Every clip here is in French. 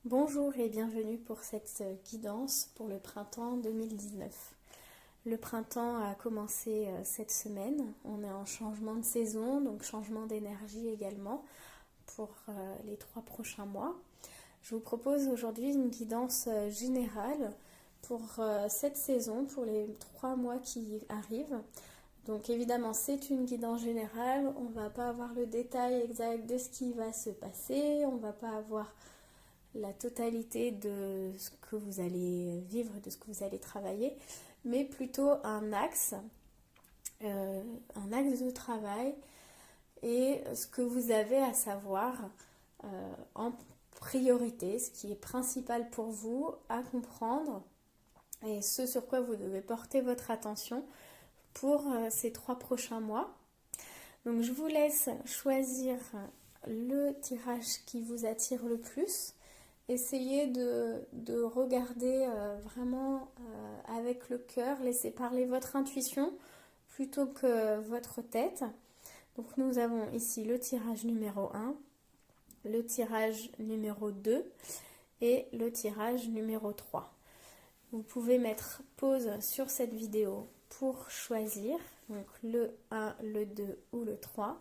Bonjour et bienvenue pour cette guidance pour le printemps 2019. Le printemps a commencé cette semaine, on est en changement de saison, donc changement d'énergie également pour les 3 prochains mois. Je vous propose aujourd'hui une guidance générale pour cette saison, pour les 3 mois qui arrivent. Donc évidemment c'est une guidance générale, on ne va pas avoir le détail exact de ce qui va se passer, on ne va pas avoir la totalité de ce que vous allez vivre, de ce que vous allez travailler, mais plutôt un axe de travail et ce que vous avez à savoir en priorité, ce qui est principal pour vous à comprendre et ce sur quoi vous devez porter votre attention pour ces 3 prochains mois. Donc je vous laisse choisir le tirage qui vous attire le plus. Essayez de regarder vraiment avec le cœur, laissez parler votre intuition plutôt que votre tête. Donc nous avons ici le tirage numéro 1, le tirage numéro 2 et le tirage numéro 3. Vous pouvez mettre pause sur cette vidéo pour choisir donc le 1, le 2 ou le 3.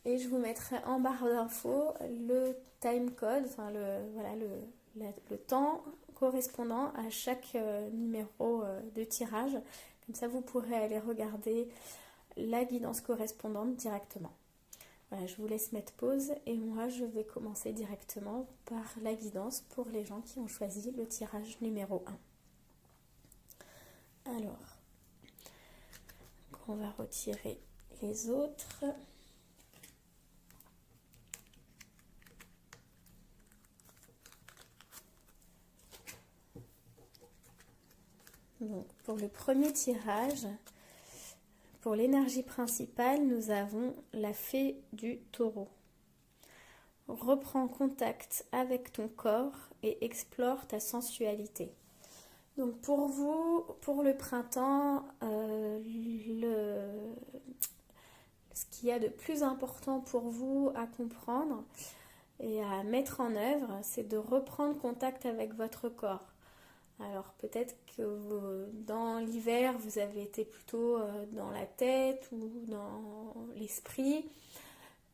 Et je vous mettrai en barre d'infos le time code, enfin le temps correspondant à chaque numéro de tirage. Comme ça, vous pourrez aller regarder la guidance correspondante directement. Voilà, je vous laisse mettre pause et moi, je vais commencer directement par la guidance pour les gens qui ont choisi le tirage numéro 1. Alors, on va retirer les autres. Donc, pour le premier tirage, pour l'énergie principale, nous avons la fée du taureau. Reprends contact avec ton corps et explore ta sensualité. Donc pour vous, pour le printemps, ce qu'il y a de plus important pour vous à comprendre et à mettre en œuvre, c'est de reprendre contact avec votre corps. Alors peut-être que dans l'hiver, vous avez été plutôt dans la tête ou dans l'esprit.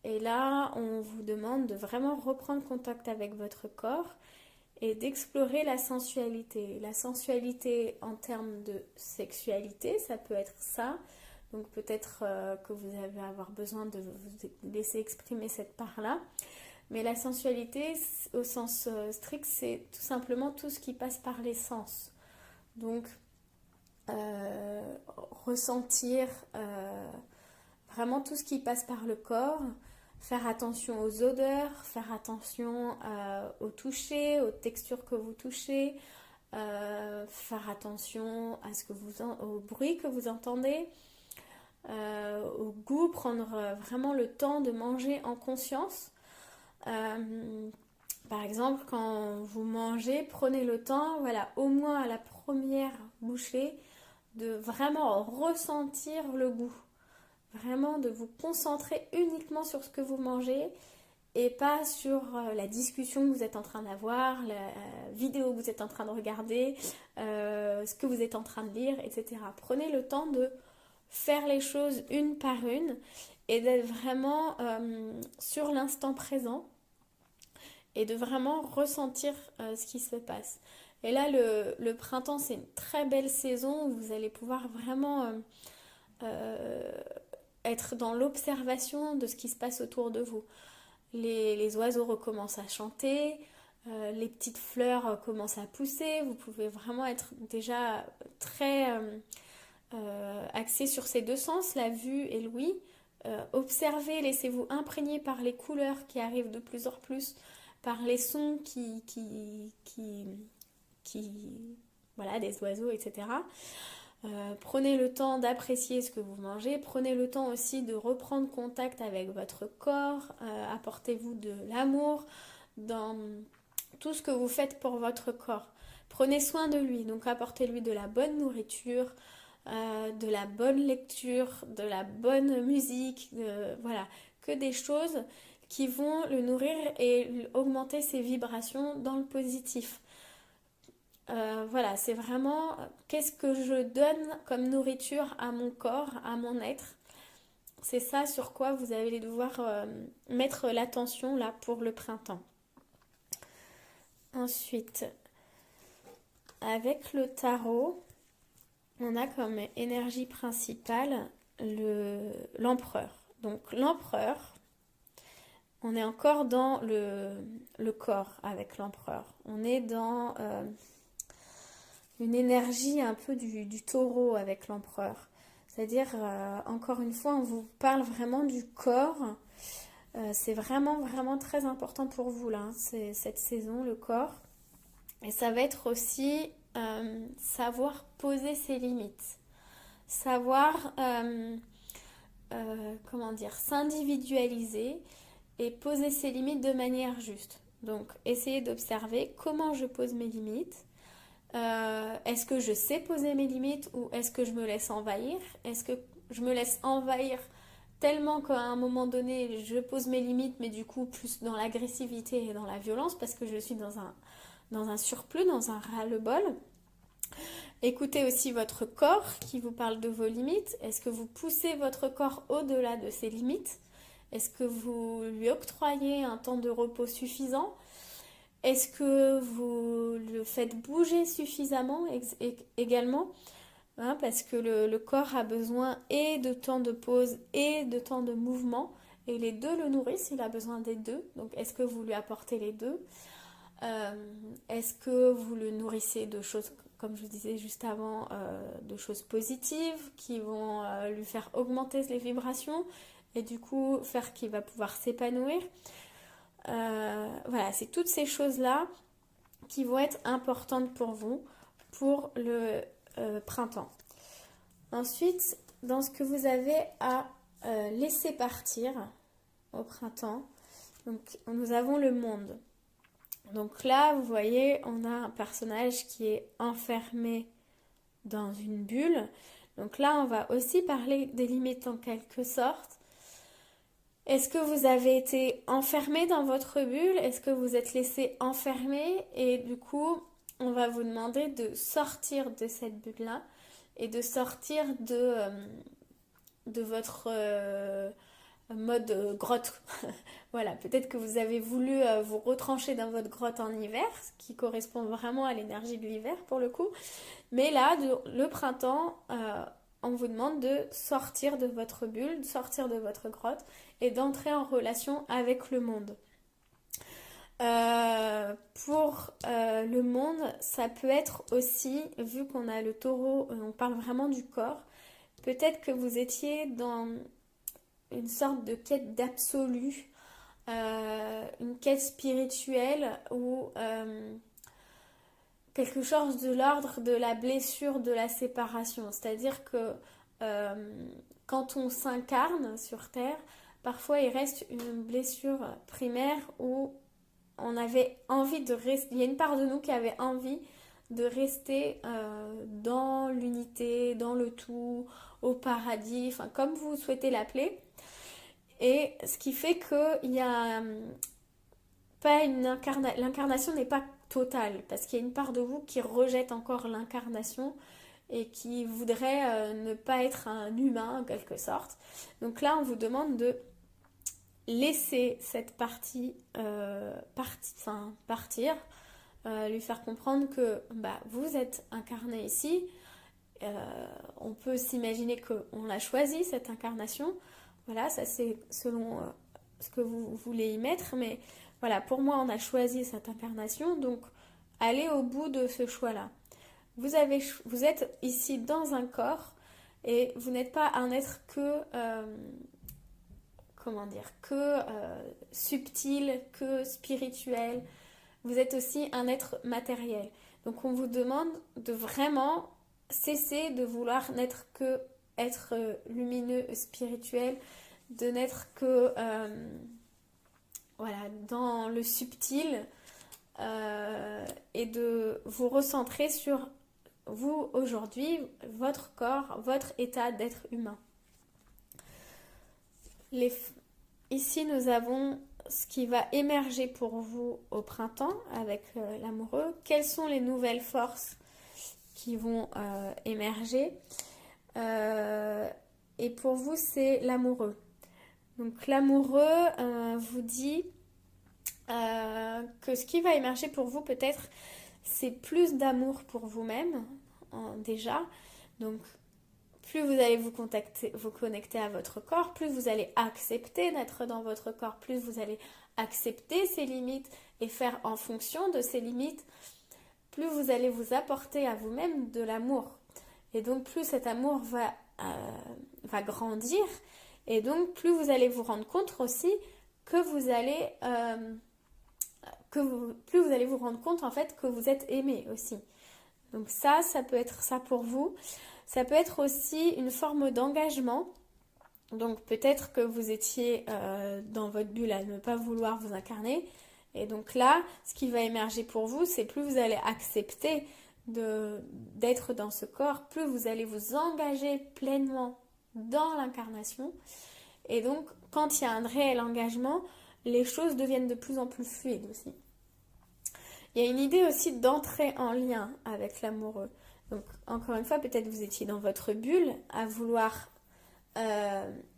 Et là, on vous demande de vraiment reprendre contact avec votre corps et d'explorer la sensualité. La sensualité en termes de sexualité, ça peut être ça. Donc peut-être que vous allez avoir besoin de vous laisser exprimer cette part-là. Mais la sensualité, au sens strict, c'est tout simplement tout ce qui passe par les sens. Donc, ressentir vraiment tout ce qui passe par le corps, faire attention aux odeurs, faire attention au toucher, aux textures que vous touchez, faire attention à au bruit que vous entendez, au goût, prendre vraiment le temps de manger en conscience. Par exemple, quand vous mangez, prenez le temps, voilà, au moins à la première bouchée, de vraiment ressentir le goût. Vraiment de vous concentrer uniquement sur ce que vous mangez et pas sur la discussion que vous êtes en train d'avoir, la vidéo que vous êtes en train de regarder, ce que vous êtes en train de lire, etc. Prenez le temps de faire les choses une par une et d'être vraiment sur l'instant présent et de vraiment ressentir ce qui se passe. Et là, le printemps, c'est une très belle saison où vous allez pouvoir vraiment être dans l'observation de ce qui se passe autour de vous. Les oiseaux recommencent à chanter, les petites fleurs commencent à pousser, vous pouvez vraiment être déjà très axé sur ces deux sens, la vue et l'ouïe. Observez, laissez-vous imprégner par les couleurs qui arrivent de plus en plus, par les sons voilà, des oiseaux, etc. Prenez le temps d'apprécier ce que vous mangez, prenez le temps aussi de reprendre contact avec votre corps, apportez-vous de l'amour dans tout ce que vous faites pour votre corps. Prenez soin de lui, donc apportez-lui de la bonne nourriture, de la bonne lecture, de la bonne musique, voilà, que des choses qui vont le nourrir et augmenter ses vibrations dans le positif. Voilà, c'est vraiment qu'est-ce que je donne comme nourriture à mon corps, à mon être. C'est ça sur quoi vous allez devoir mettre l'attention là pour le printemps. Ensuite, avec le tarot, on a comme énergie principale l'empereur. Donc l'empereur, on est encore dans le corps avec l'empereur. On est dans une énergie un peu du taureau avec l'empereur. C'est-à-dire, encore une fois, on vous parle vraiment du corps. C'est vraiment, vraiment très important pour vous, là, cette saison, le corps. Et ça va être aussi savoir poser ses limites. Savoir, comment dire, s'individualiser et poser ses limites de manière juste. Donc, essayez d'observer comment je pose mes limites. Est-ce que je sais poser mes limites ou est-ce que je me laisse envahir? Est-ce que je me laisse envahir tellement qu'à un moment donné, je pose mes limites, mais du coup, plus dans l'agressivité et dans la violence parce que je suis dans un surplus, dans un ras-le-bol? Écoutez aussi votre corps qui vous parle de vos limites. Est-ce que vous poussez votre corps au-delà de ses limites? Est-ce que vous lui octroyez un temps de repos suffisant? Est-ce que vous le faites bouger suffisamment également? Parce que le corps a besoin et de temps de pause et de temps de mouvement. Et les deux le nourrissent, il a besoin des deux. Donc est-ce que vous lui apportez les deux? Est-ce que vous le nourrissez de choses, comme je vous disais juste avant, de choses positives qui vont lui faire augmenter les vibrations et du coup faire qu'il va pouvoir s'épanouir? Voilà, c'est toutes ces choses-là qui vont être importantes pour vous pour le printemps. Ensuite, dans ce que vous avez à laisser partir au printemps, donc, nous avons le monde. Donc là, vous voyez, on a un personnage qui est enfermé dans une bulle. Donc là, on va aussi parler des limites en quelque sorte. Est-ce que vous avez été enfermé dans votre bulle? Est-ce que vous êtes laissé enfermer? Et du coup, on va vous demander de sortir de cette bulle-là et de sortir de votre mode grotte. Voilà, peut-être que vous avez voulu vous retrancher dans votre grotte en hiver, ce qui correspond vraiment à l'énergie de l'hiver pour le coup. Mais là, le printemps, on vous demande de sortir de votre bulle, de sortir de votre grotte et d'entrer en relation avec le monde. Pour le monde, ça peut être aussi, vu qu'on a le taureau, on parle vraiment du corps, peut-être que vous étiez dans une sorte de quête d'absolu, une quête spirituelle ou quelque chose de l'ordre de la blessure de la séparation. C'est-à-dire que quand on s'incarne sur Terre, parfois il reste une blessure primaire où on avait envie de rester. Il y a une part de nous qui avait envie de rester dans l'unité, dans le tout, au paradis, enfin comme vous souhaitez l'appeler. Et ce qui fait qu'il y a pas l'incarnation n'est pas totale, parce qu'il y a une part de vous qui rejette encore l'incarnation et qui voudrait ne pas être un humain en quelque sorte. Donc là, on vous demande de laisser cette partie partir, lui faire comprendre que vous êtes incarné ici. On peut s'imaginer qu'on l'a choisi, cette incarnation. Voilà, ça c'est selon ce que vous voulez y mettre, mais voilà, pour moi on a choisi cette incarnation, donc allez au bout de ce choix-là. Vous êtes ici dans un corps et vous n'êtes pas un être que subtil, que spirituel. Vous êtes aussi un être matériel. Donc on vous demande de vraiment cesser de vouloir n'être que être lumineux, spirituel, de n'être que dans le subtil et de vous recentrer sur vous aujourd'hui, votre corps, votre état d'être humain. Ici, nous avons ce qui va émerger pour vous au printemps avec l'amoureux, quelles sont les nouvelles forces qui vont émerger. Et pour vous, c'est l'amoureux. Donc l'amoureux vous dit que ce qui va émerger pour vous peut-être, c'est plus d'amour pour vous-même déjà. Donc plus vous allez vous connecter à votre corps, plus vous allez accepter d'être dans votre corps, plus vous allez accepter ses limites et faire en fonction de ces limites, plus vous allez vous apporter à vous-même de l'amour. Et donc plus cet amour va grandir, et donc plus vous allez vous rendre compte aussi que vous allez plus vous allez vous rendre compte en fait que vous êtes aimé aussi. Donc ça peut être ça pour vous. Ça peut être aussi une forme d'engagement. Donc peut-être que vous étiez dans votre bulle à ne pas vouloir vous incarner. Et donc là, ce qui va émerger pour vous, c'est plus vous allez accepter d'être dans ce corps, plus vous allez vous engager pleinement dans l'incarnation. Et donc, quand il y a un réel engagement, les choses deviennent de plus en plus fluides aussi. Il y a une idée aussi d'entrer en lien avec l'amoureux. Donc, encore une fois, peut-être vous étiez dans votre bulle à vouloir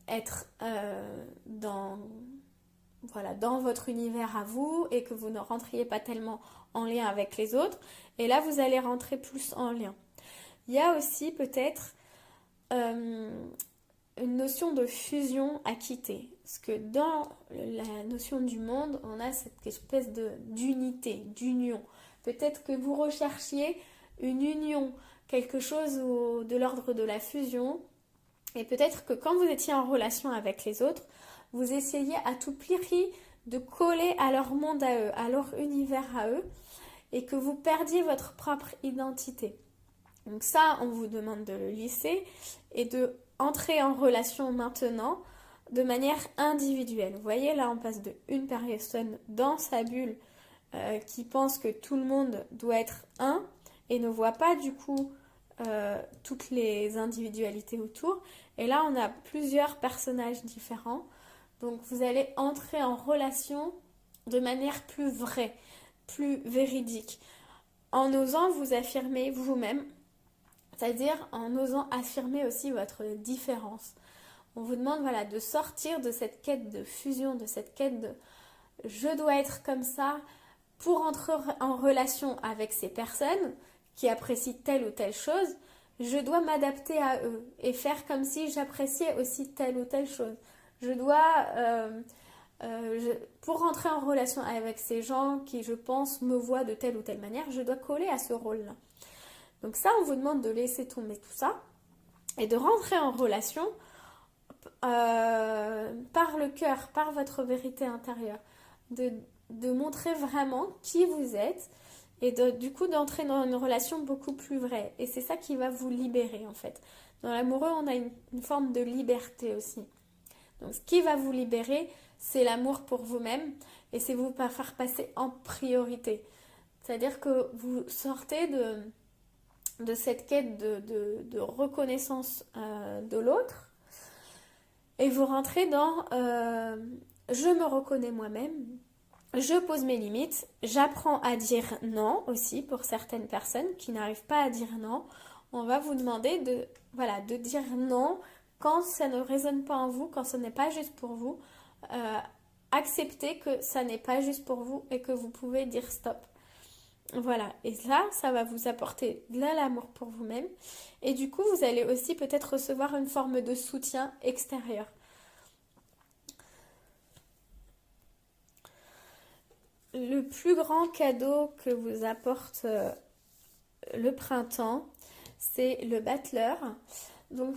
être dans votre univers à vous et que vous ne rentriez pas tellement en lien avec les autres. Et là, vous allez rentrer plus en lien. Il y a aussi peut-être une notion de fusion à quitter. Parce que dans la notion du monde, on a cette espèce d'unité, d'union. Peut-être que vous recherchiez une union, quelque chose de l'ordre de la fusion. Et peut-être que quand vous étiez en relation avec les autres, vous essayiez à tout prix de coller à leur monde à eux, à leur univers à eux, et que vous perdiez votre propre identité. Donc ça, on vous demande de le lisser et de entrer en relation maintenant de manière individuelle. Vous voyez, là, on passe de une personne dans sa bulle qui pense que tout le monde doit être un et ne voit pas du coup toutes les individualités autour. Et là, on a plusieurs personnages différents. Donc, vous allez entrer en relation de manière plus vraie, plus véridique, en osant vous affirmer vous-même, c'est-à-dire en osant affirmer aussi votre différence. On vous demande de sortir de cette quête de fusion, de cette quête de je dois être comme ça pour entrer en relation avec ces personnes qui apprécient telle ou telle chose. Je dois m'adapter à eux et faire comme si j'appréciais aussi telle ou telle chose. Je dois, pour rentrer en relation avec ces gens qui, je pense, me voient de telle ou telle manière, je dois coller à ce rôle-là. Donc ça, on vous demande de laisser tomber tout ça et de rentrer en relation par le cœur, par votre vérité intérieure. De montrer vraiment qui vous êtes et du coup d'entrer dans une relation beaucoup plus vraie. Et c'est ça qui va vous libérer en fait. Dans l'amoureux, on a une forme de liberté aussi. Donc ce qui va vous libérer, c'est l'amour pour vous-même et c'est vous faire passer en priorité. C'est-à-dire que vous sortez de cette quête de reconnaissance de l'autre et vous rentrez dans je me reconnais moi-même, je pose mes limites, j'apprends à dire non aussi pour certaines personnes qui n'arrivent pas à dire non. On va vous demander de dire non quand ça ne résonne pas en vous, quand ce n'est pas juste pour vous. Acceptez que ça n'est pas juste pour vous et que vous pouvez dire stop. Voilà, et là, ça va vous apporter de l'amour pour vous-même. Et du coup, vous allez aussi peut-être recevoir une forme de soutien extérieur. Le plus grand cadeau que vous apporte le printemps, c'est le battleur. Donc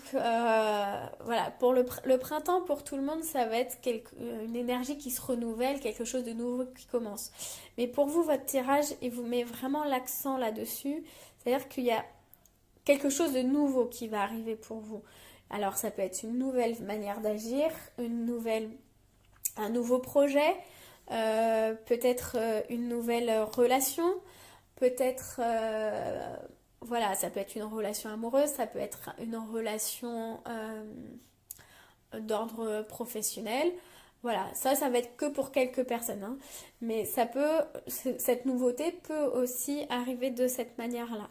pour le printemps, pour tout le monde, ça va être une énergie qui se renouvelle, quelque chose de nouveau qui commence. Mais pour vous, votre tirage, il vous met vraiment l'accent là-dessus. C'est-à-dire qu'il y a quelque chose de nouveau qui va arriver pour vous. Alors ça peut être une nouvelle manière d'agir, un nouveau projet, peut-être une nouvelle relation, peut-être ça peut être une relation amoureuse, ça peut être une relation d'ordre professionnel. Voilà, ça va être que pour quelques personnes, hein. Mais cette nouveauté peut aussi arriver de cette manière-là.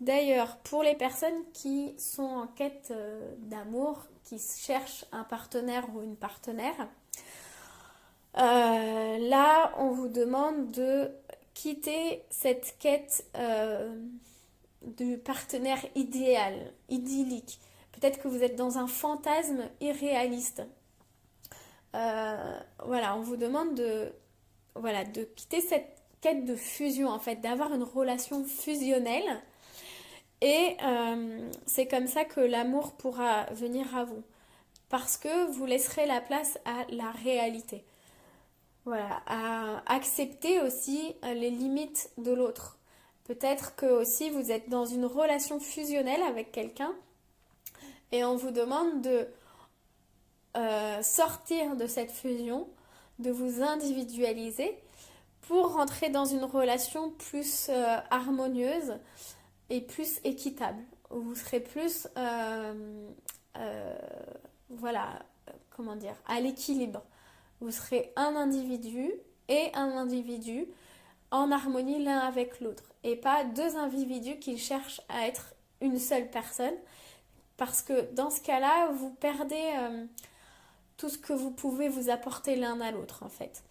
D'ailleurs, pour les personnes qui sont en quête d'amour, qui cherchent un partenaire ou une partenaire, là, on vous demande de quitter cette quête du partenaire idéal, idyllique. Peut-être que vous êtes dans un fantasme irréaliste. Voilà, on vous demande de quitter cette quête de fusion, en fait, d'avoir une relation fusionnelle. Et c'est comme ça que l'amour pourra venir à vous. Parce que vous laisserez la place à la réalité. Voilà, à accepter aussi les limites de l'autre. Peut-être que aussi vous êtes dans une relation fusionnelle avec quelqu'un et on vous demande de sortir de cette fusion, de vous individualiser pour rentrer dans une relation plus harmonieuse et plus équitable. Où vous serez plus, voilà, comment dire, à l'équilibre. Vous serez un individu et un individu en harmonie l'un avec l'autre. Et pas deux individus qui cherchent à être une seule personne. Parce que dans ce cas-là, vous perdez tout ce que vous pouvez vous apporter l'un à l'autre, en fait.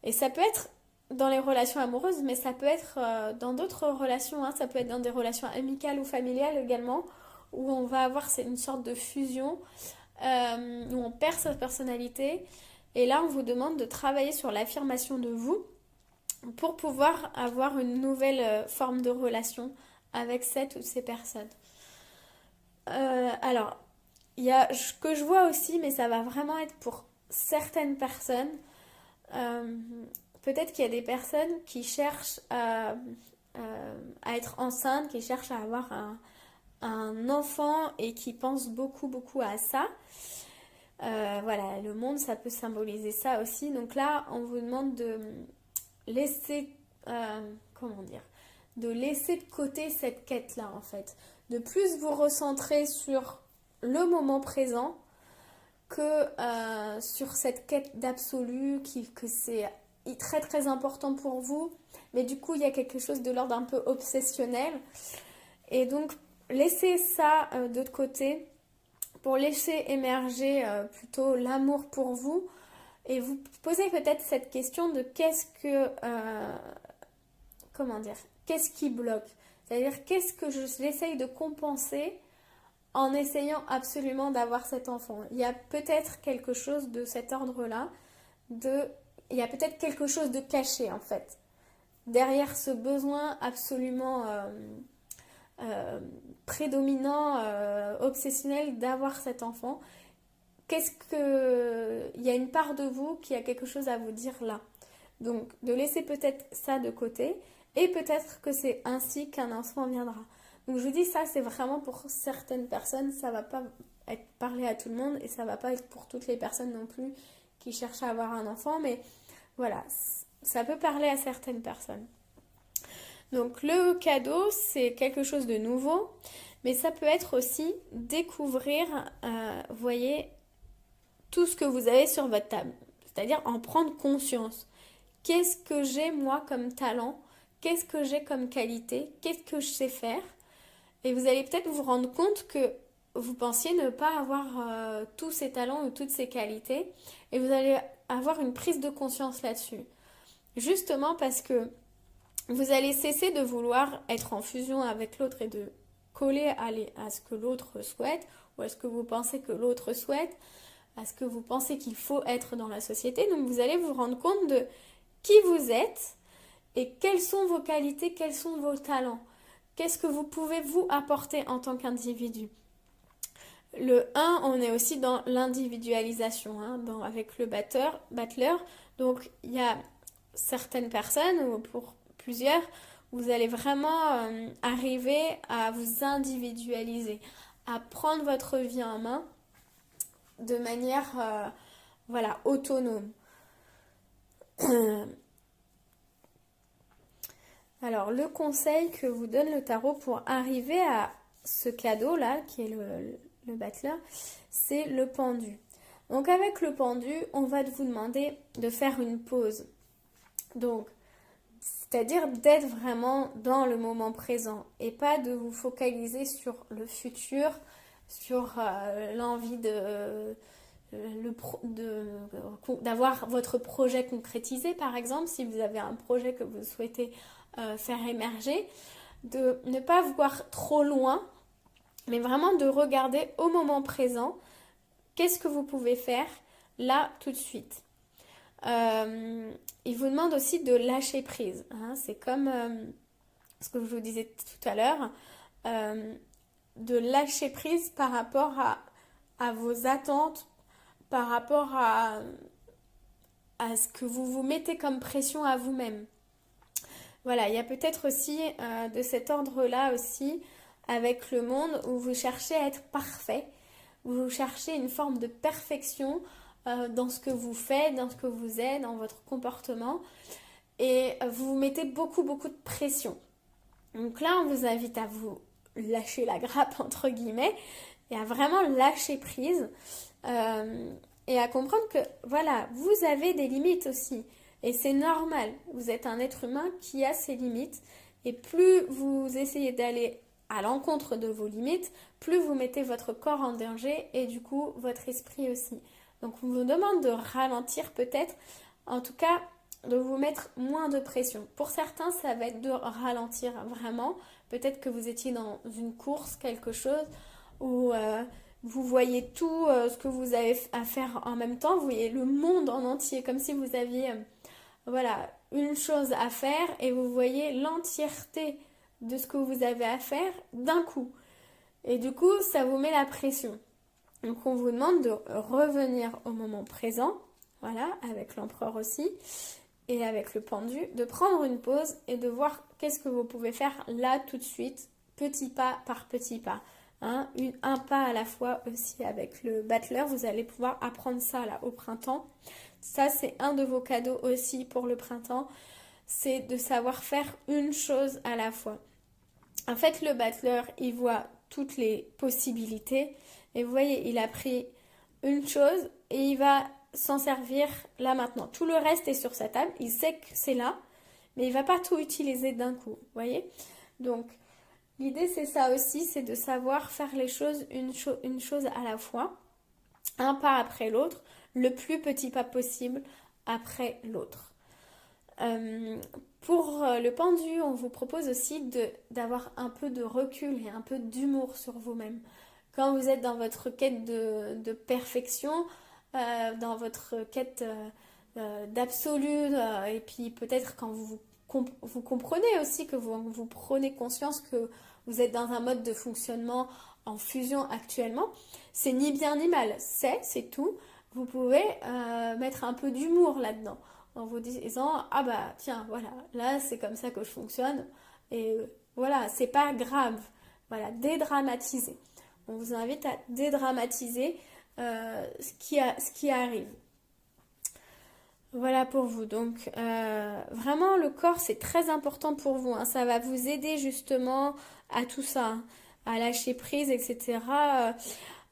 Et ça peut être dans les relations amoureuses, mais ça peut être dans d'autres relations, hein. Ça peut être dans des relations amicales ou familiales également, où on va avoir une sorte de fusion, où on perd sa personnalité. Et là, on vous demande de travailler sur l'affirmation de vous pour pouvoir avoir une nouvelle forme de relation avec cette ou ces personnes. Alors, il y a ce que je vois aussi, mais ça va vraiment être pour certaines personnes. Peut-être qu'il y a des personnes qui cherchent à être enceintes, qui cherchent à avoir un enfant et qui pensent beaucoup, beaucoup à ça. Voilà, le monde, ça peut symboliser ça aussi. Donc là, on vous demande de laisser, comment dire, de laisser de côté cette quête-là, en fait. De plus vous recentrer sur le moment présent que sur cette quête d'absolu, que c'est très très important pour vous. Mais du coup, il y a quelque chose de l'ordre un peu obsessionnel. Et donc, laissez ça de côté pour laisser émerger plutôt l'amour pour vous et vous posez peut-être cette question de qu'est-ce qui bloque, c'est-à-dire qu'est-ce que j'essaye de compenser en essayant absolument d'avoir cet enfant. Il y a peut-être quelque chose de cet ordre-là, il y a peut-être quelque chose de caché en fait derrière ce besoin absolument prédominant, obsessionnel d'avoir cet enfant. Il y a une part de vous qui a quelque chose à vous dire là. Donc de laisser peut-être ça de côté et peut-être que c'est ainsi qu'un enfant viendra. Donc je vous dis ça, c'est vraiment pour certaines personnes, ça va pas être parlé à tout le monde et ça va pas être pour toutes les personnes non plus qui cherchent à avoir un enfant, mais voilà, ça peut parler à certaines personnes. Donc le cadeau, c'est quelque chose de nouveau, mais ça peut être aussi découvrir, vous voyez, tout ce que vous avez sur votre table. C'est-à-dire en prendre conscience. Qu'est-ce que j'ai moi comme talent? Qu'est-ce que j'ai comme qualité? Qu'est-ce que je sais faire? Et vous allez peut-être vous rendre compte que vous pensiez ne pas avoir tous ces talents ou toutes ces qualités. Et vous allez avoir une prise de conscience là-dessus. Justement parce que vous allez cesser de vouloir être en fusion avec l'autre et de coller à ce que l'autre souhaite ou à ce que vous pensez que l'autre souhaite, à ce que vous pensez qu'il faut être dans la société. Donc vous allez vous rendre compte de qui vous êtes et quelles sont vos qualités, quels sont vos talents. Qu'est-ce que vous pouvez vous apporter en tant qu'individu. Le 1, on est aussi dans l'individualisation, hein, avec le battleur. Donc il y a certaines personnes, ou pour plusieurs, vous allez vraiment arriver à vous individualiser, à prendre votre vie en main de manière autonome. Alors, le conseil que vous donne le tarot pour arriver à ce cadeau-là, qui est le battleur, c'est le pendu. Donc avec le pendu, on va vous demander de faire une pause. Donc, c'est-à-dire d'être vraiment dans le moment présent et pas de vous focaliser sur le futur, sur l'envie d'avoir votre projet concrétisé, par exemple, si vous avez un projet que vous souhaitez faire émerger, de ne pas voir trop loin, mais vraiment de regarder au moment présent qu'est-ce que vous pouvez faire là tout de suite. Il vous demande aussi de lâcher prise. Hein. C'est comme ce que je vous disais tout à l'heure, de lâcher prise par rapport à vos attentes, par rapport à ce que vous vous mettez comme pression à vous-même. Voilà, il y a peut-être aussi de cet ordre-là aussi avec le monde où vous cherchez à être parfait, vous cherchez une forme de perfection dans ce que vous faites, dans ce que vous êtes, dans votre comportement et vous vous mettez beaucoup de pression. Donc là, on vous invite à vous lâcher la grappe entre guillemets et à vraiment lâcher prise et à comprendre que voilà, vous avez des limites aussi. Et c'est normal, vous êtes un être humain qui a ses limites et plus vous essayez d'aller à l'encontre de vos limites, plus vous mettez votre corps en danger et du coup votre esprit aussi. Donc on vous demande de ralentir peut-être, en tout cas de vous mettre moins de pression. Pour certains, ça va être de ralentir vraiment. Peut-être que vous étiez dans une course, quelque chose, où vous voyez tout ce que vous avez à faire en même temps. Vous voyez le monde en entier, comme si vous aviez voilà, une chose à faire et vous voyez l'entièreté de ce que vous avez à faire d'un coup. Et du coup, ça vous met la pression. Donc on vous demande de revenir au moment présent, voilà, avec l'empereur aussi, et avec le pendu, de prendre une pause et de voir qu'est-ce que vous pouvez faire là tout de suite, petit pas par petit pas. Hein, un pas à la fois aussi avec le battleur, vous allez pouvoir apprendre ça là au printemps. Ça, c'est un de vos cadeaux aussi pour le printemps, c'est de savoir faire une chose à la fois. En fait, le battleur, il voit toutes les possibilités. Et vous voyez, il a pris une chose et il va s'en servir là maintenant. Tout le reste est sur sa table. Il sait que c'est là, mais il ne va pas tout utiliser d'un coup. Vous voyez? Donc, l'idée, c'est ça aussi, c'est de savoir faire les choses, une chose à la fois, un pas après l'autre, le plus petit pas possible après l'autre. Pour le pendu, on vous propose aussi d'avoir un peu de recul et un peu d'humour sur vous-même. Quand vous êtes dans votre quête de perfection, dans votre quête d'absolu, et puis peut-être quand vous comprenez aussi que vous prenez conscience que vous êtes dans un mode de fonctionnement en fusion actuellement, c'est ni bien ni mal, c'est tout. Vous pouvez mettre un peu d'humour là-dedans en vous disant ah bah tiens voilà là c'est comme ça que je fonctionne et voilà c'est pas grave, voilà, dédramatiser. On vous invite à dédramatiser ce qui arrive. Voilà pour vous. Donc vraiment le corps c'est très important pour vous. Hein. Ça va vous aider justement à tout ça, hein, à lâcher prise, etc.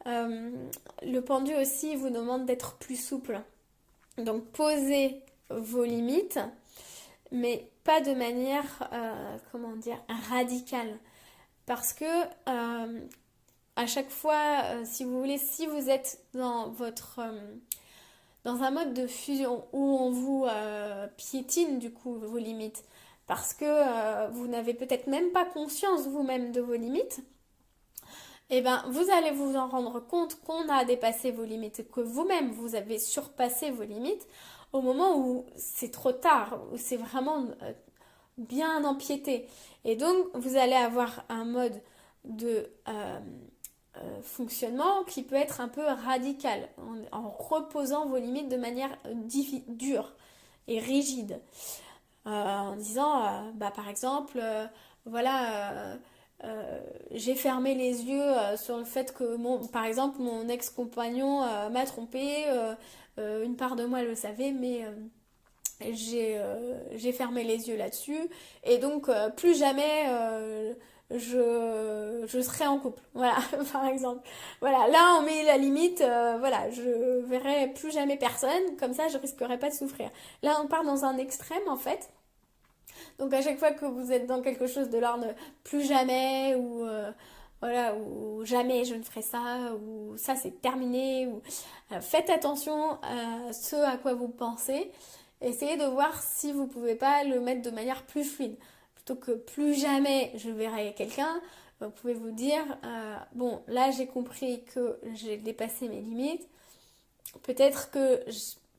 Le pendu aussi vous demande d'être plus souple. Donc posez vos limites, mais pas de manière, comment dire, radicale. Parce que à chaque fois, si vous voulez, si vous êtes dans dans un mode de fusion où on vous piétine du coup vos limites, parce que vous n'avez peut-être même pas conscience vous-même de vos limites, et bien vous allez vous en rendre compte qu'on a dépassé vos limites, que vous-même vous avez surpassé vos limites au moment où c'est trop tard, où c'est vraiment bien empiété. Et donc vous allez avoir un mode de fonctionnement qui peut être un peu radical, en reposant vos limites de manière dure et rigide. En disant, bah, par exemple, voilà, j'ai fermé les yeux sur le fait que, par exemple, mon ex-compagnon m'a trompé, une part de moi le savait, mais j'ai fermé les yeux là-dessus, et donc plus jamais je serai en couple. Voilà, par exemple. Voilà, là on met la limite, voilà, je verrai plus jamais personne, comme ça je risquerai pas de souffrir. Là on part dans un extrême en fait. Donc à chaque fois que vous êtes dans quelque chose de l'ordre plus jamais ou voilà ou jamais je ne ferai ça ou ça c'est terminé ou faites attention à ce à quoi vous pensez. Essayez de voir si vous pouvez pas le mettre de manière plus fluide. Plutôt que plus jamais je verrai quelqu'un, vous pouvez vous dire bon là j'ai compris que j'ai dépassé mes limites. Peut-être que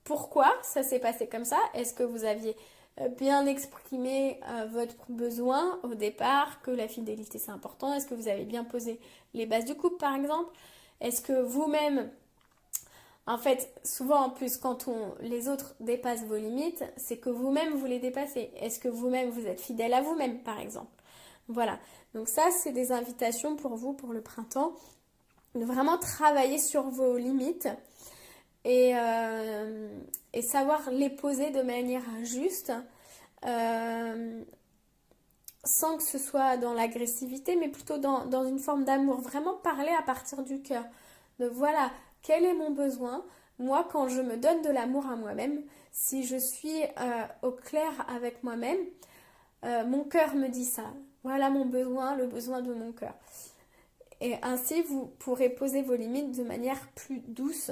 pourquoi ça s'est passé comme ça? Est-ce que vous aviez bien exprimé votre besoin au départ, que la fidélité c'est important? Est-ce que vous avez bien posé les bases du couple par exemple? Est-ce que vous-même, en fait, souvent en plus quand les autres dépassent vos limites, c'est que vous-même vous les dépassez. Est-ce que vous-même vous êtes fidèle à vous-même par exemple? Voilà, donc ça c'est des invitations pour vous pour le printemps, de vraiment travailler sur vos limites et, euh, et savoir les poser de manière juste, euh, sans que ce soit dans l'agressivité, mais plutôt dans une forme d'amour. Vraiment parler à partir du cœur. De voilà, quel est mon besoin? Moi, quand je me donne de l'amour à moi-même, si je suis au clair avec moi-même, mon cœur me dit ça. Voilà mon besoin, le besoin de mon cœur. Et ainsi, vous pourrez poser vos limites de manière plus douce.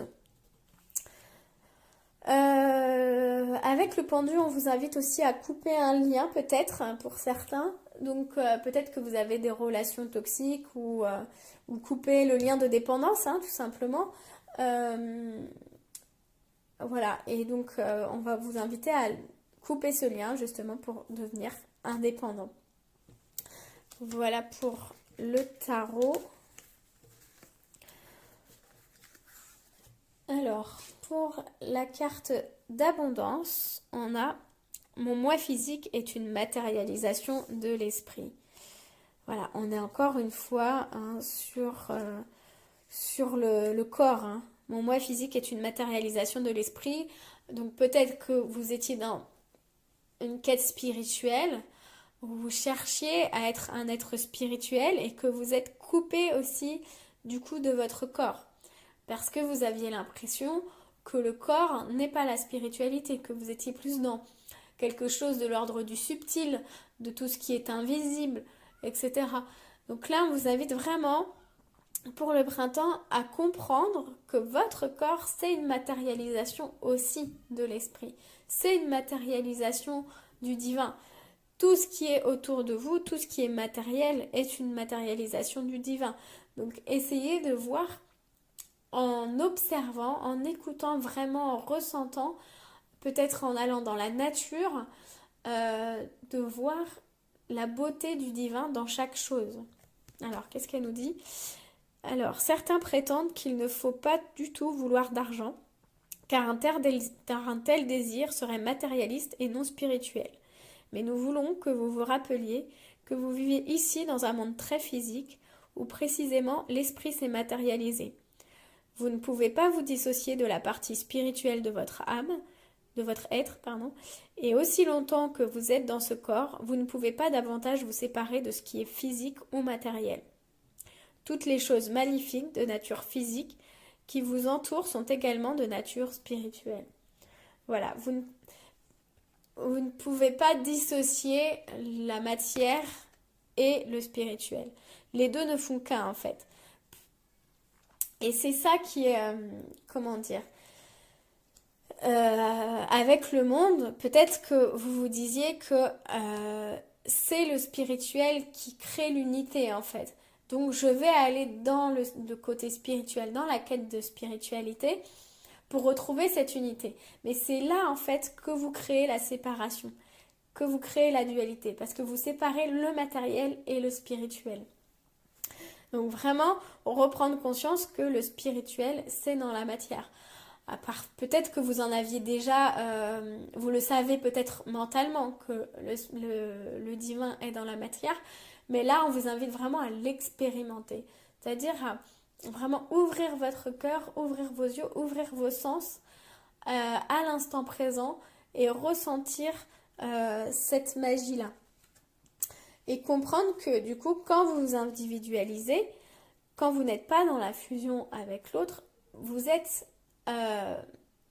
Avec le pendu, on vous invite aussi à couper un lien peut-être pour certains. Donc peut-être que vous avez des relations toxiques ou couper le lien de dépendance, hein, tout simplement. Euh, voilà, et donc on va vous inviter à couper ce lien justement pour devenir indépendant. Voilà pour le tarot. Alors, pour la carte d'abondance, on a mon moi physique est une matérialisation de l'esprit. Voilà, on est encore une fois hein, sur le corps. Hein. Mon moi physique est une matérialisation de l'esprit. Donc peut-être que vous étiez dans une quête spirituelle, où vous cherchiez à être un être spirituel et que vous êtes coupé aussi du coup de votre corps. Parce que vous aviez l'impression que le corps n'est pas la spiritualité, que vous étiez plus dans quelque chose de l'ordre du subtil, de tout ce qui est invisible, etc. Donc là, on vous invite vraiment, pour le printemps, à comprendre que votre corps, c'est une matérialisation aussi de l'esprit. C'est une matérialisation du divin. Tout ce qui est autour de vous, tout ce qui est matériel, est une matérialisation du divin. Donc essayez de voir en observant, en écoutant vraiment, en ressentant, peut-être en allant dans la nature, de voir la beauté du divin dans chaque chose. Alors, qu'est-ce qu'elle nous dit? Alors, certains prétendent qu'il ne faut pas du tout vouloir d'argent, car un tel désir serait matérialiste et non spirituel. Mais nous voulons que vous vous rappeliez que vous vivez ici dans un monde très physique, où précisément l'esprit s'est matérialisé. Vous ne pouvez pas vous dissocier de la partie spirituelle de votre âme, de votre être, pardon, et aussi longtemps que vous êtes dans ce corps, vous ne pouvez pas davantage vous séparer de ce qui est physique ou matériel. Toutes les choses magnifiques de nature physique qui vous entourent sont également de nature spirituelle. Voilà, vous ne pouvez pas dissocier la matière et le spirituel. Les deux ne font qu'un en fait. Et c'est ça qui est, comment dire, avec le monde, peut-être que vous vous disiez que c'est le spirituel qui crée l'unité en fait. Donc je vais aller dans le côté spirituel, dans la quête de spiritualité pour retrouver cette unité. Mais c'est là en fait que vous créez la séparation, que vous créez la dualité, parce que vous séparez le matériel et le spirituel. Donc vraiment, reprendre conscience que le spirituel, c'est dans la matière. À part, peut-être que vous en aviez déjà, vous le savez peut-être mentalement que le divin est dans la matière, mais là, on vous invite vraiment à l'expérimenter. C'est-à-dire à vraiment ouvrir votre cœur, ouvrir vos yeux, ouvrir vos sens à l'instant présent et ressentir cette magie-là. et comprendre que du coup, quand vous vous individualisez, quand vous n'êtes pas dans la fusion avec l'autre, vous êtes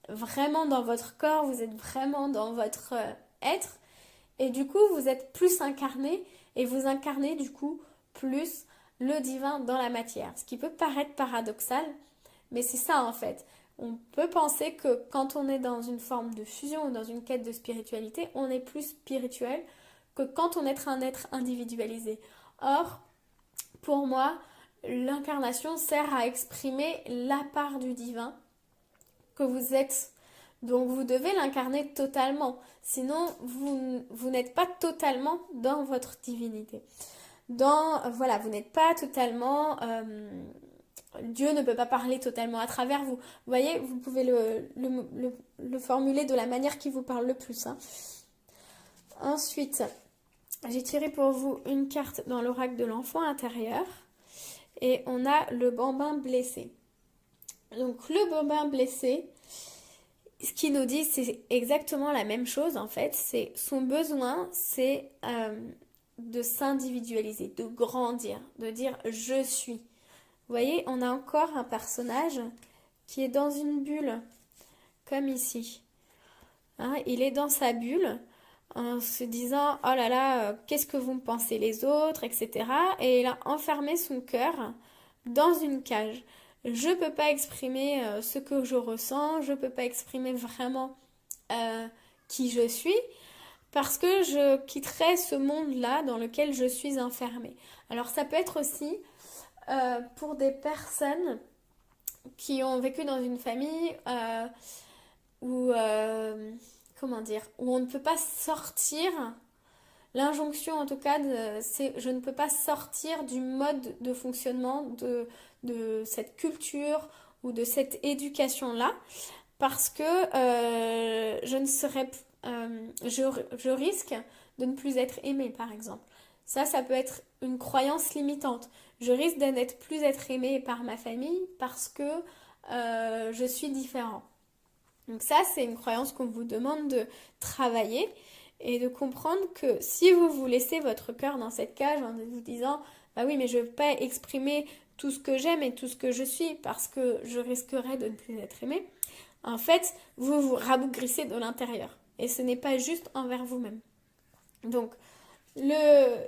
vraiment dans votre corps, vous êtes vraiment dans votre être, et du coup, vous êtes plus incarné, et vous incarnez du coup plus le divin dans la matière. Ce qui peut paraître paradoxal, mais c'est ça en fait. On peut penser que quand on est dans une forme de fusion ou dans une quête de spiritualité, on est plus spirituel que quand on est un être individualisé. Or, pour moi, l'incarnation sert à exprimer la part du divin que vous êtes. Donc vous devez l'incarner totalement. Sinon, vous n'êtes pas totalement dans votre divinité. Voilà, vous n'êtes pas totalement... Dieu ne peut pas parler totalement à travers vous. Vous voyez, vous pouvez le formuler de la manière qui vous parle le plus. Hein. Ensuite, j'ai tiré pour vous une carte dans l'oracle de l'enfant intérieur. Et on a le bambin blessé. Donc le bambin blessé, ce qu'il nous dit, c'est exactement la même chose en fait. C'est son besoin, c'est de s'individualiser, de grandir, de dire je suis. Vous voyez, on a encore un personnage qui est dans une bulle, comme ici. Hein, il est dans sa bulle en se disant oh là là, qu'est-ce que vont penser les autres, etc. Et il a enfermé son cœur dans une cage. Je ne peux pas exprimer ce que je ressens, je ne peux pas exprimer vraiment qui je suis, parce que je quitterai ce monde-là dans lequel je suis enfermée. Alors ça peut être aussi pour des personnes qui ont vécu dans une famille où, comment dire, où on ne peut pas sortir. L'injonction en tout cas, c'est je ne peux pas sortir du mode de fonctionnement de cette culture ou de cette éducation-là parce que je ne serais, je risque de ne plus être aimée par exemple. Ça peut être une croyance limitante. Je risque de n'être plus être aimée par ma famille parce que je suis différent. Donc ça, c'est une croyance qu'on vous demande de travailler et de comprendre que si vous vous laissez votre cœur dans cette cage en vous disant « Bah oui, mais je ne veux pas exprimer tout ce que j'aime et tout ce que je suis parce que je risquerais de ne plus être aimée », en fait, vous vous rabougrissez de l'intérieur. Et ce n'est pas juste envers vous-même. Donc, le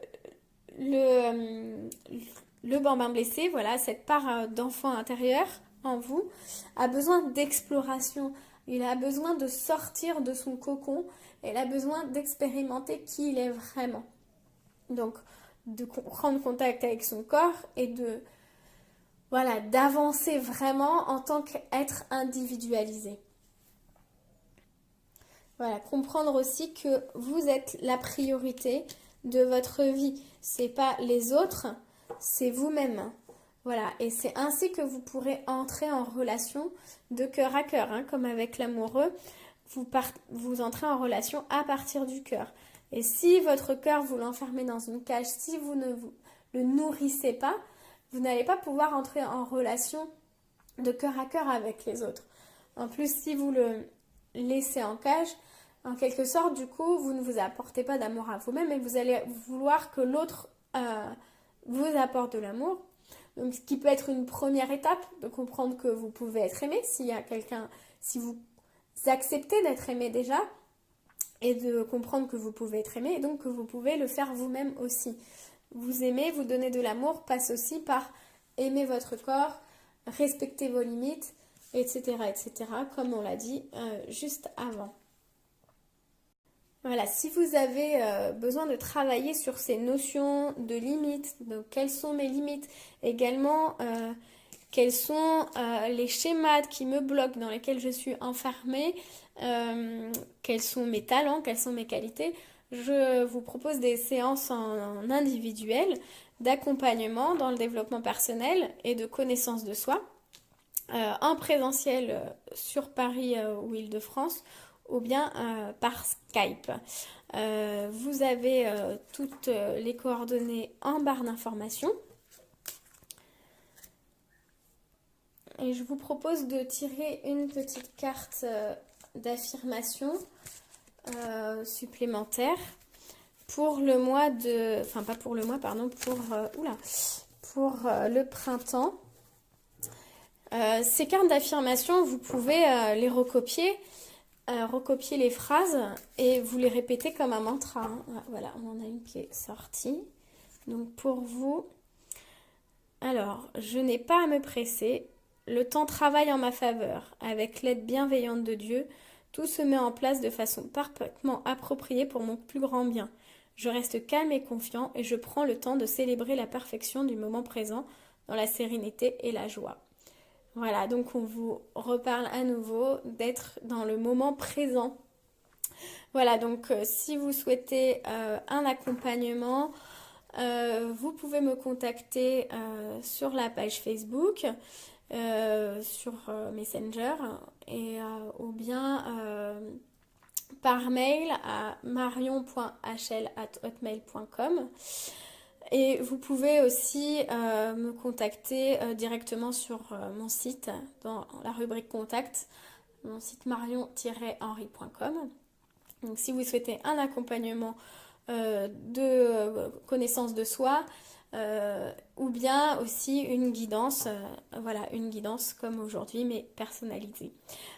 bambin blessé, voilà, cette part d'enfant intérieur en vous, a besoin d'exploration. Il a besoin de sortir de son cocon. Il a besoin d'expérimenter qui il est vraiment. Donc, de prendre contact avec son corps et d'avancer vraiment en tant qu'être individualisé. Voilà, comprendre aussi que vous êtes la priorité de votre vie. C'est pas les autres, c'est vous-même. Voilà, et c'est ainsi que vous pourrez entrer en relation de cœur à cœur, hein, comme avec l'amoureux. Vous entrez en relation à partir du cœur. Et si votre cœur, vous l'enfermez dans une cage, si vous ne le nourrissez pas, vous n'allez pas pouvoir entrer en relation de cœur à cœur avec les autres. En plus, si vous le laissez en cage, en quelque sorte, du coup, vous ne vous apportez pas d'amour à vous-même et vous allez vouloir que l'autre vous apporte de l'amour. Donc, ce qui peut être une première étape de comprendre que vous pouvez être aimé s'il y a quelqu'un, si vous acceptez d'être aimé déjà et de comprendre que vous pouvez être aimé et donc que vous pouvez le faire vous-même aussi. Vous aimer, vous donner de l'amour passe aussi par aimer votre corps, respecter vos limites, etc., etc., comme on l'a dit juste avant. Voilà, si vous avez besoin de travailler sur ces notions de limites, donc quelles sont mes limites, également quels sont les schémas qui me bloquent, dans lesquels je suis enfermée, quels sont mes talents, quelles sont mes qualités, je vous propose des séances en individuel d'accompagnement dans le développement personnel et de connaissance de soi, en présentiel sur Paris ou Île-de-France, ou bien par Skype. Vous avez toutes les coordonnées en barre d'informations. Et je vous propose de tirer une petite carte d'affirmation supplémentaire pour le mois de... Enfin, pas pour le mois, pardon, pour le printemps. Ces cartes d'affirmation, vous pouvez les recopier les phrases et vous les répétez comme un mantra. Hein. Voilà, on en a une qui est sortie. Donc pour vous, alors, je n'ai pas à me presser. Le temps travaille en ma faveur. Avec l'aide bienveillante de Dieu, tout se met en place de façon parfaitement appropriée pour mon plus grand bien. Je reste calme et confiant et je prends le temps de célébrer la perfection du moment présent dans la sérénité et la joie. Voilà, donc on vous reparle à nouveau d'être dans le moment présent. Voilà, donc si vous souhaitez un accompagnement, vous pouvez me contacter sur la page Facebook, sur Messenger, ou bien par mail à marion.hl@hotmail.com. Et vous pouvez aussi me contacter directement sur mon site, dans la rubrique Contact, mon site marion-henri.com. Donc si vous souhaitez un accompagnement de connaissance de soi, ou bien aussi une guidance, voilà, une guidance comme aujourd'hui, mais personnalisée.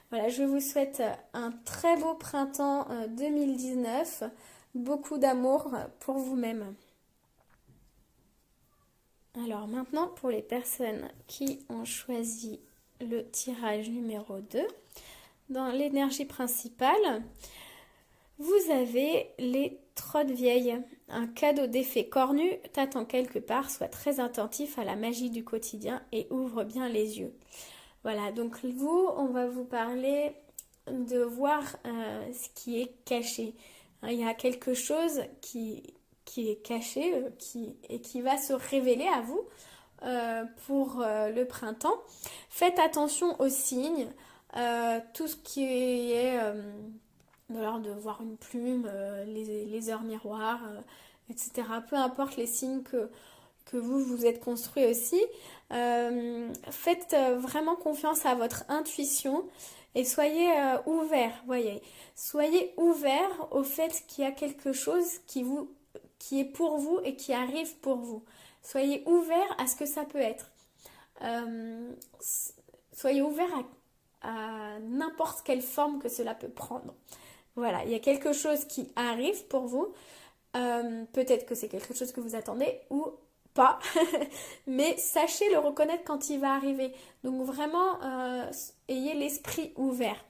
Voilà, je vous souhaite un très beau printemps 2019, beaucoup d'amour pour vous-même. Alors maintenant, pour les personnes qui ont choisi le tirage numéro 2, dans l'énergie principale, vous avez les trottes vieilles. Un cadeau d'effet cornu t'attend quelque part, sois très attentif à la magie du quotidien et ouvre bien les yeux. Voilà, donc on va vous parler de voir ce qui est caché. Il y a quelque chose qui est caché et qui va se révéler à vous pour le printemps. Faites attention aux signes, tout ce qui est de l'ordre de voir une plume, les heures miroirs, etc. Peu importe les signes que vous êtes construit aussi. Faites vraiment confiance à votre intuition et soyez ouverts, voyez. Soyez ouverts au fait qu'il y a quelque chose qui est pour vous et qui arrive pour vous. Soyez ouverts à ce que ça peut être. Soyez ouverts à n'importe quelle forme que cela peut prendre. Voilà, il y a quelque chose qui arrive pour vous. Peut-être que c'est quelque chose que vous attendez ou pas, mais sachez le reconnaître quand il va arriver. Donc vraiment, ayez l'esprit ouvert.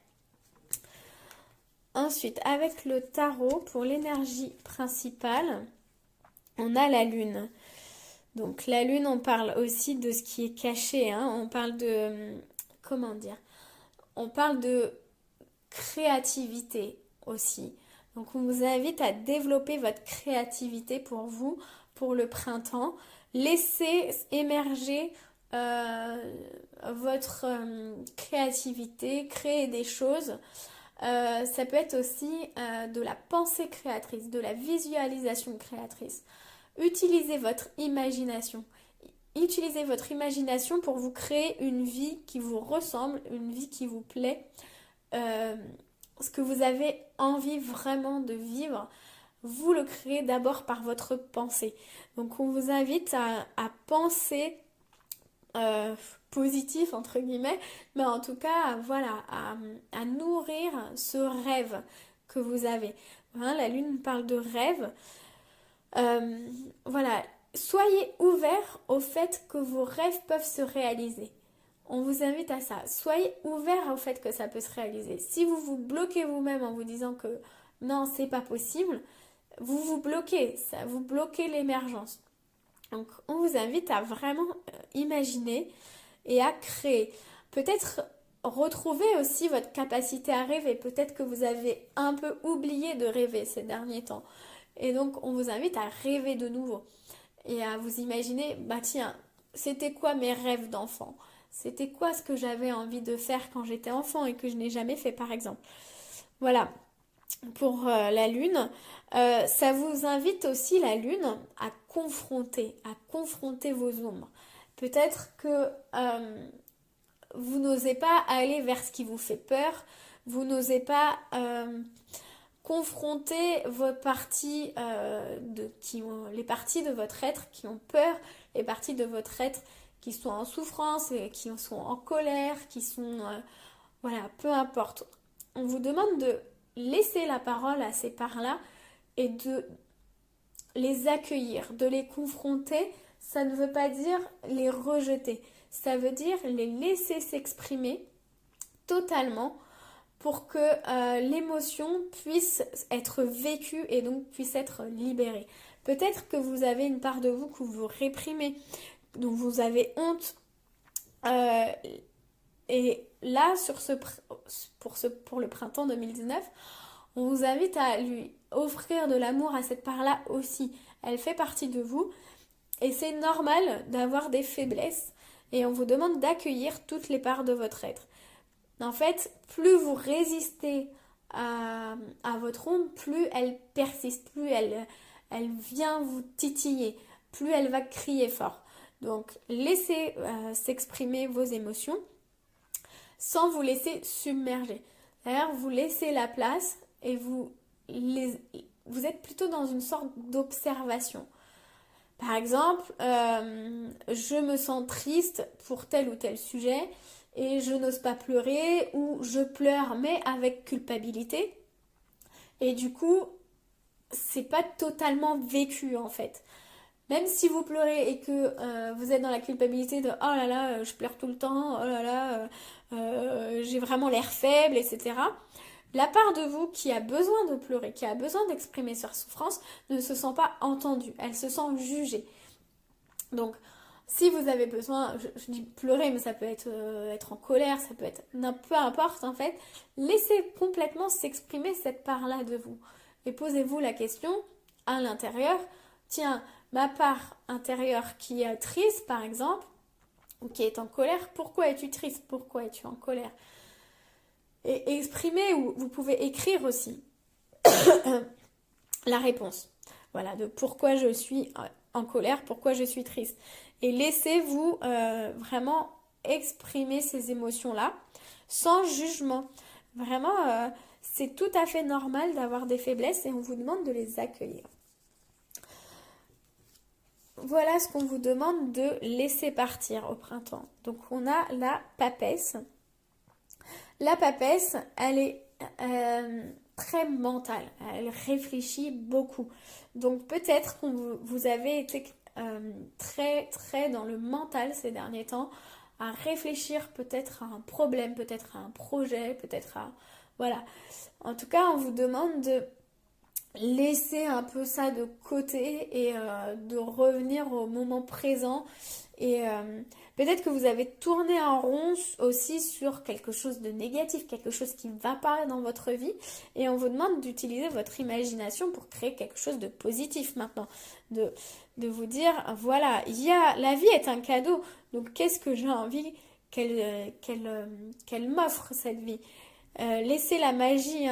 Ensuite, avec le tarot, pour l'énergie principale, on a la lune. Donc la lune, on parle aussi de ce qui est caché. Hein. On parle de... Comment dire? On parle de créativité aussi. Donc on vous invite à développer votre créativité pour vous, pour le printemps. Laissez émerger votre créativité, créer des choses. Ça peut être aussi de la pensée créatrice, de la visualisation créatrice. Utilisez votre imagination. Utilisez votre imagination pour vous créer une vie qui vous ressemble, une vie qui vous plaît. Ce que vous avez envie vraiment de vivre, vous le créez d'abord par votre pensée. Donc on vous invite à penser positif entre guillemets, mais en tout cas voilà, à nourrir ce rêve que vous avez. Hein, la lune parle de rêve. Voilà, soyez ouverts au fait que vos rêves peuvent se réaliser. On vous invite à ça. Soyez ouverts au fait que ça peut se réaliser. Si vous vous bloquez vous-même en vous disant que non, c'est pas possible, vous vous bloquez, ça vous bloquez l'émergence. Donc on vous invite à vraiment imaginer et à créer. Peut-être retrouver aussi votre capacité à rêver. Peut-être que vous avez un peu oublié de rêver ces derniers temps. Et donc on vous invite à rêver de nouveau. Et à vous imaginer, bah tiens, c'était quoi mes rêves d'enfant ? C'était quoi ce que j'avais envie de faire quand j'étais enfant et que je n'ai jamais fait par exemple. Voilà, pour la lune. Ça vous invite aussi la lune à confronter vos ombres. Peut-être que vous n'osez pas aller vers ce qui vous fait peur, vous n'osez pas confronter vos parties, les parties de votre être qui ont peur, les parties de votre être qui sont en souffrance, et qui sont en colère, qui sont... voilà, peu importe. On vous demande de laisser la parole à ces parts-là et de les accueillir, de les confronter. Ça ne veut pas dire les rejeter. Ça veut dire les laisser s'exprimer totalement pour que l'émotion puisse être vécue et donc puisse être libérée. Peut-être que vous avez une part de vous que vous réprimez, dont vous avez honte. Et là, pour le printemps 2019, on vous invite à lui offrir de l'amour à cette part-là aussi. Elle fait partie de vous et c'est normal d'avoir des faiblesses et on vous demande d'accueillir toutes les parts de votre être. En fait, plus vous résistez à votre ombre, plus elle persiste, plus elle vient vous titiller, plus elle va crier fort. Donc, laissez s'exprimer vos émotions sans vous laisser submerger. D'ailleurs, vous laissez la place et vous êtes plutôt dans une sorte d'observation. Par exemple, je me sens triste pour tel ou tel sujet et je n'ose pas pleurer ou je pleure mais avec culpabilité. Et du coup, c'est pas totalement vécu en fait. Même si vous pleurez et que vous êtes dans la culpabilité de oh là là, je pleure tout le temps, oh là là, j'ai vraiment l'air faible, etc. La part de vous qui a besoin de pleurer, qui a besoin d'exprimer sa souffrance, ne se sent pas entendue, elle se sent jugée. Donc, si vous avez besoin, je dis pleurer, mais ça peut être en colère, ça peut être peu importe en fait, laissez complètement s'exprimer cette part-là de vous. Et posez-vous la question à l'intérieur, tiens, ma part intérieure qui est triste par exemple, ou qui est en colère, pourquoi es-tu triste? Pourquoi es-tu en colère? Et exprimez, ou vous pouvez écrire aussi la réponse. Voilà, de pourquoi je suis en colère, pourquoi je suis triste. Et laissez-vous vraiment exprimer ces émotions-là sans jugement. Vraiment, c'est tout à fait normal d'avoir des faiblesses et on vous demande de les accueillir. Voilà ce qu'on vous demande de laisser partir au printemps. Donc on a la papesse. La papesse, elle est très mentale, elle réfléchit beaucoup. Donc peut-être que vous avez été très très dans le mental ces derniers temps, à réfléchir peut-être à un problème, peut-être à un projet, peut-être à... Voilà. En tout cas, on vous demande de laisser un peu ça de côté et de revenir au moment présent. Et peut-être que vous avez tourné en rond aussi sur quelque chose de négatif, quelque chose qui ne va pas dans votre vie. Et on vous demande d'utiliser votre imagination pour créer quelque chose de positif maintenant. De vous dire, voilà, la vie est un cadeau. Donc qu'est-ce que j'ai envie qu'elle m'offre cette vie? Laissez la magie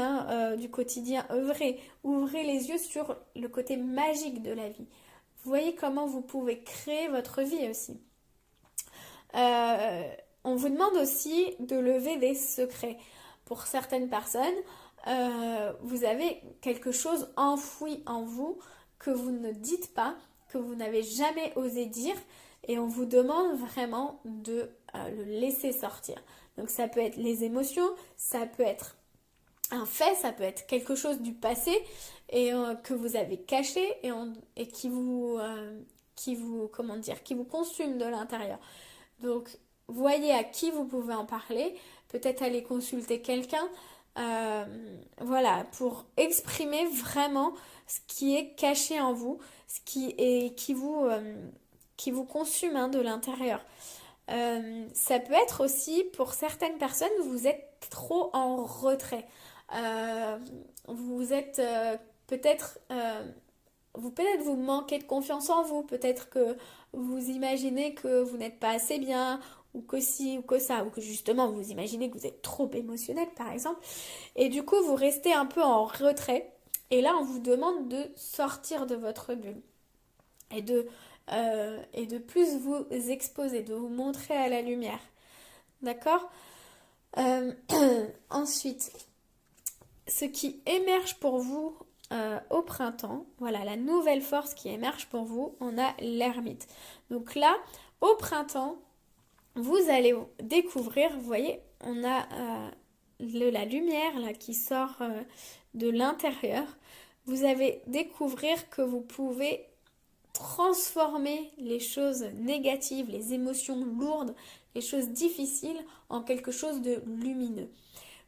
du quotidien œuvrer. Ouvrez les yeux sur le côté magique de la vie. Vous voyez comment vous pouvez créer votre vie aussi. On vous demande aussi de lever des secrets. Pour certaines personnes, vous avez quelque chose enfoui en vous que vous ne dites pas, que vous n'avez jamais osé dire, et on vous demande vraiment de le laisser sortir. Donc ça peut être les émotions, ça peut être un fait, ça peut être quelque chose du passé et que vous avez caché et qui vous consume de l'intérieur. Donc voyez à qui vous pouvez en parler, peut-être aller consulter quelqu'un, voilà, pour exprimer vraiment ce qui est caché en vous, ce qui vous consume de l'intérieur. Ça peut être aussi pour certaines personnes, vous êtes trop en retrait. Vous êtes peut-être vous manquez de confiance en vous, peut-être que vous imaginez que vous n'êtes pas assez bien, ou que ci ou que ça, ou que justement vous imaginez que vous êtes trop émotionnel par exemple, et du coup vous restez un peu en retrait, et là on vous demande de sortir de votre bulle et de plus vous exposer, de vous montrer à la lumière. D'accord ? Ensuite, ce qui émerge pour vous au printemps, voilà la nouvelle force qui émerge pour vous, on a l'ermite. Donc là, au printemps, vous allez découvrir, vous voyez, on a la lumière là qui sort de l'intérieur. Vous allez découvrir que vous pouvez transformer les choses négatives, les émotions lourdes, les choses difficiles en quelque chose de lumineux.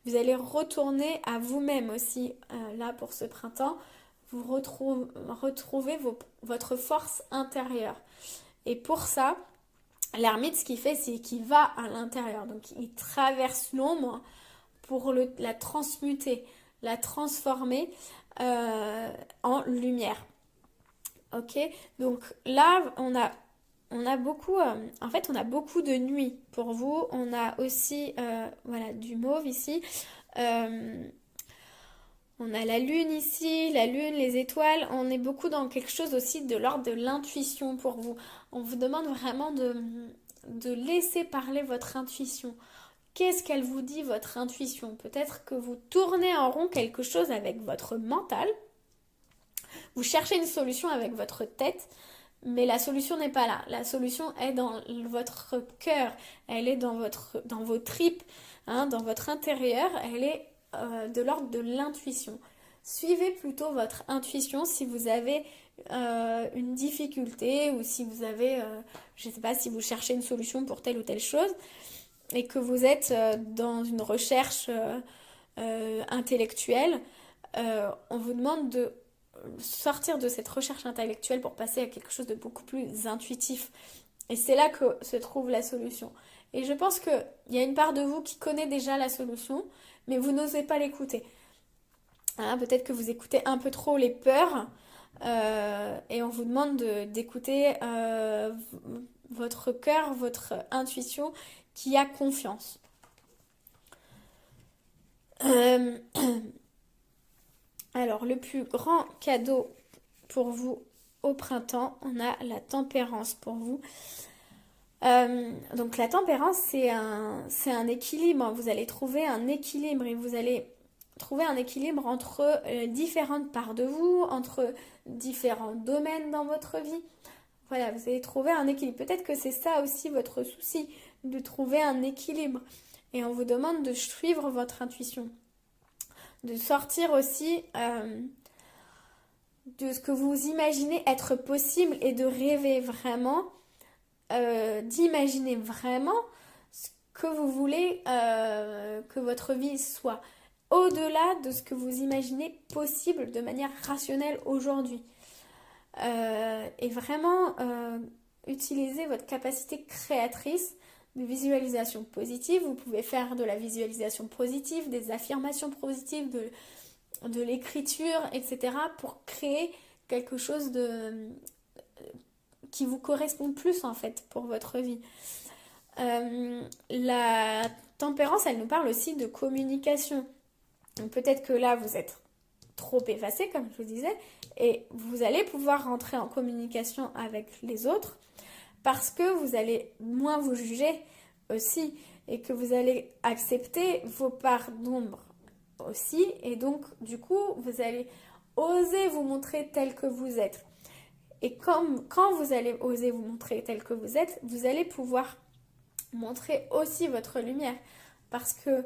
Vous allez retourner à vous-même aussi, là pour ce printemps, vous retrouvez votre force intérieure. Et pour ça, l'ermite, ce qu'il fait, c'est qu'il va à l'intérieur. Donc, il traverse l'ombre pour la transmuter, la transformer en lumière. Ok, donc là, on a beaucoup, en fait, on a beaucoup de nuits pour vous. On a aussi, voilà, du mauve ici. On a la lune ici, la lune, les étoiles. On est beaucoup dans quelque chose aussi de l'ordre de l'intuition pour vous. On vous demande vraiment de laisser parler votre intuition. Qu'est-ce qu'elle vous dit, votre intuition? Peut-être que vous tournez en rond quelque chose avec votre mental. Vous cherchez une solution avec votre tête, mais la solution n'est pas là. La solution est dans votre cœur, elle est dans vos tripes, hein, dans votre intérieur, elle est de l'ordre de l'intuition. Suivez plutôt votre intuition si vous avez une difficulté ou si vous avez, je ne sais pas, si vous cherchez une solution pour telle ou telle chose et que vous êtes dans une recherche intellectuelle, on vous demande de sortir de cette recherche intellectuelle pour passer à quelque chose de beaucoup plus intuitif. Et c'est là que se trouve la solution. Et je pense qu'il y a une part de vous qui connaît déjà la solution, mais vous n'osez pas l'écouter. Hein, peut-être que vous écoutez un peu trop les peurs, et on vous demande d'écouter votre cœur, votre intuition qui a confiance. Alors, le plus grand cadeau pour vous au printemps, on a la tempérance pour vous. Donc la tempérance, c'est un équilibre. Vous allez trouver un équilibre et vous allez trouver un équilibre entre différentes parts de vous, entre différents domaines dans votre vie. Voilà, vous allez trouver un équilibre. Peut-être que c'est ça aussi votre souci, de trouver un équilibre. Et on vous demande de suivre votre intuition. De sortir aussi de ce que vous imaginez être possible et de rêver vraiment, d'imaginer vraiment ce que vous voulez que votre vie soit, au-delà de ce que vous imaginez possible de manière rationnelle aujourd'hui. Et vraiment utiliser votre capacité créatrice de visualisation positive. Vous pouvez faire de la visualisation positive, des affirmations positives, de l'écriture, etc. pour créer quelque chose qui vous correspond plus en fait pour votre vie. La tempérance, elle nous parle aussi de communication. Donc peut-être que là, vous êtes trop effacé, comme je vous disais, et vous allez pouvoir rentrer en communication avec les autres parce que vous allez moins vous juger aussi et que vous allez accepter vos parts d'ombre aussi, et donc du coup vous allez oser vous montrer tel que vous êtes. Et quand vous allez oser vous montrer tel que vous êtes, vous allez pouvoir montrer aussi votre lumière, parce que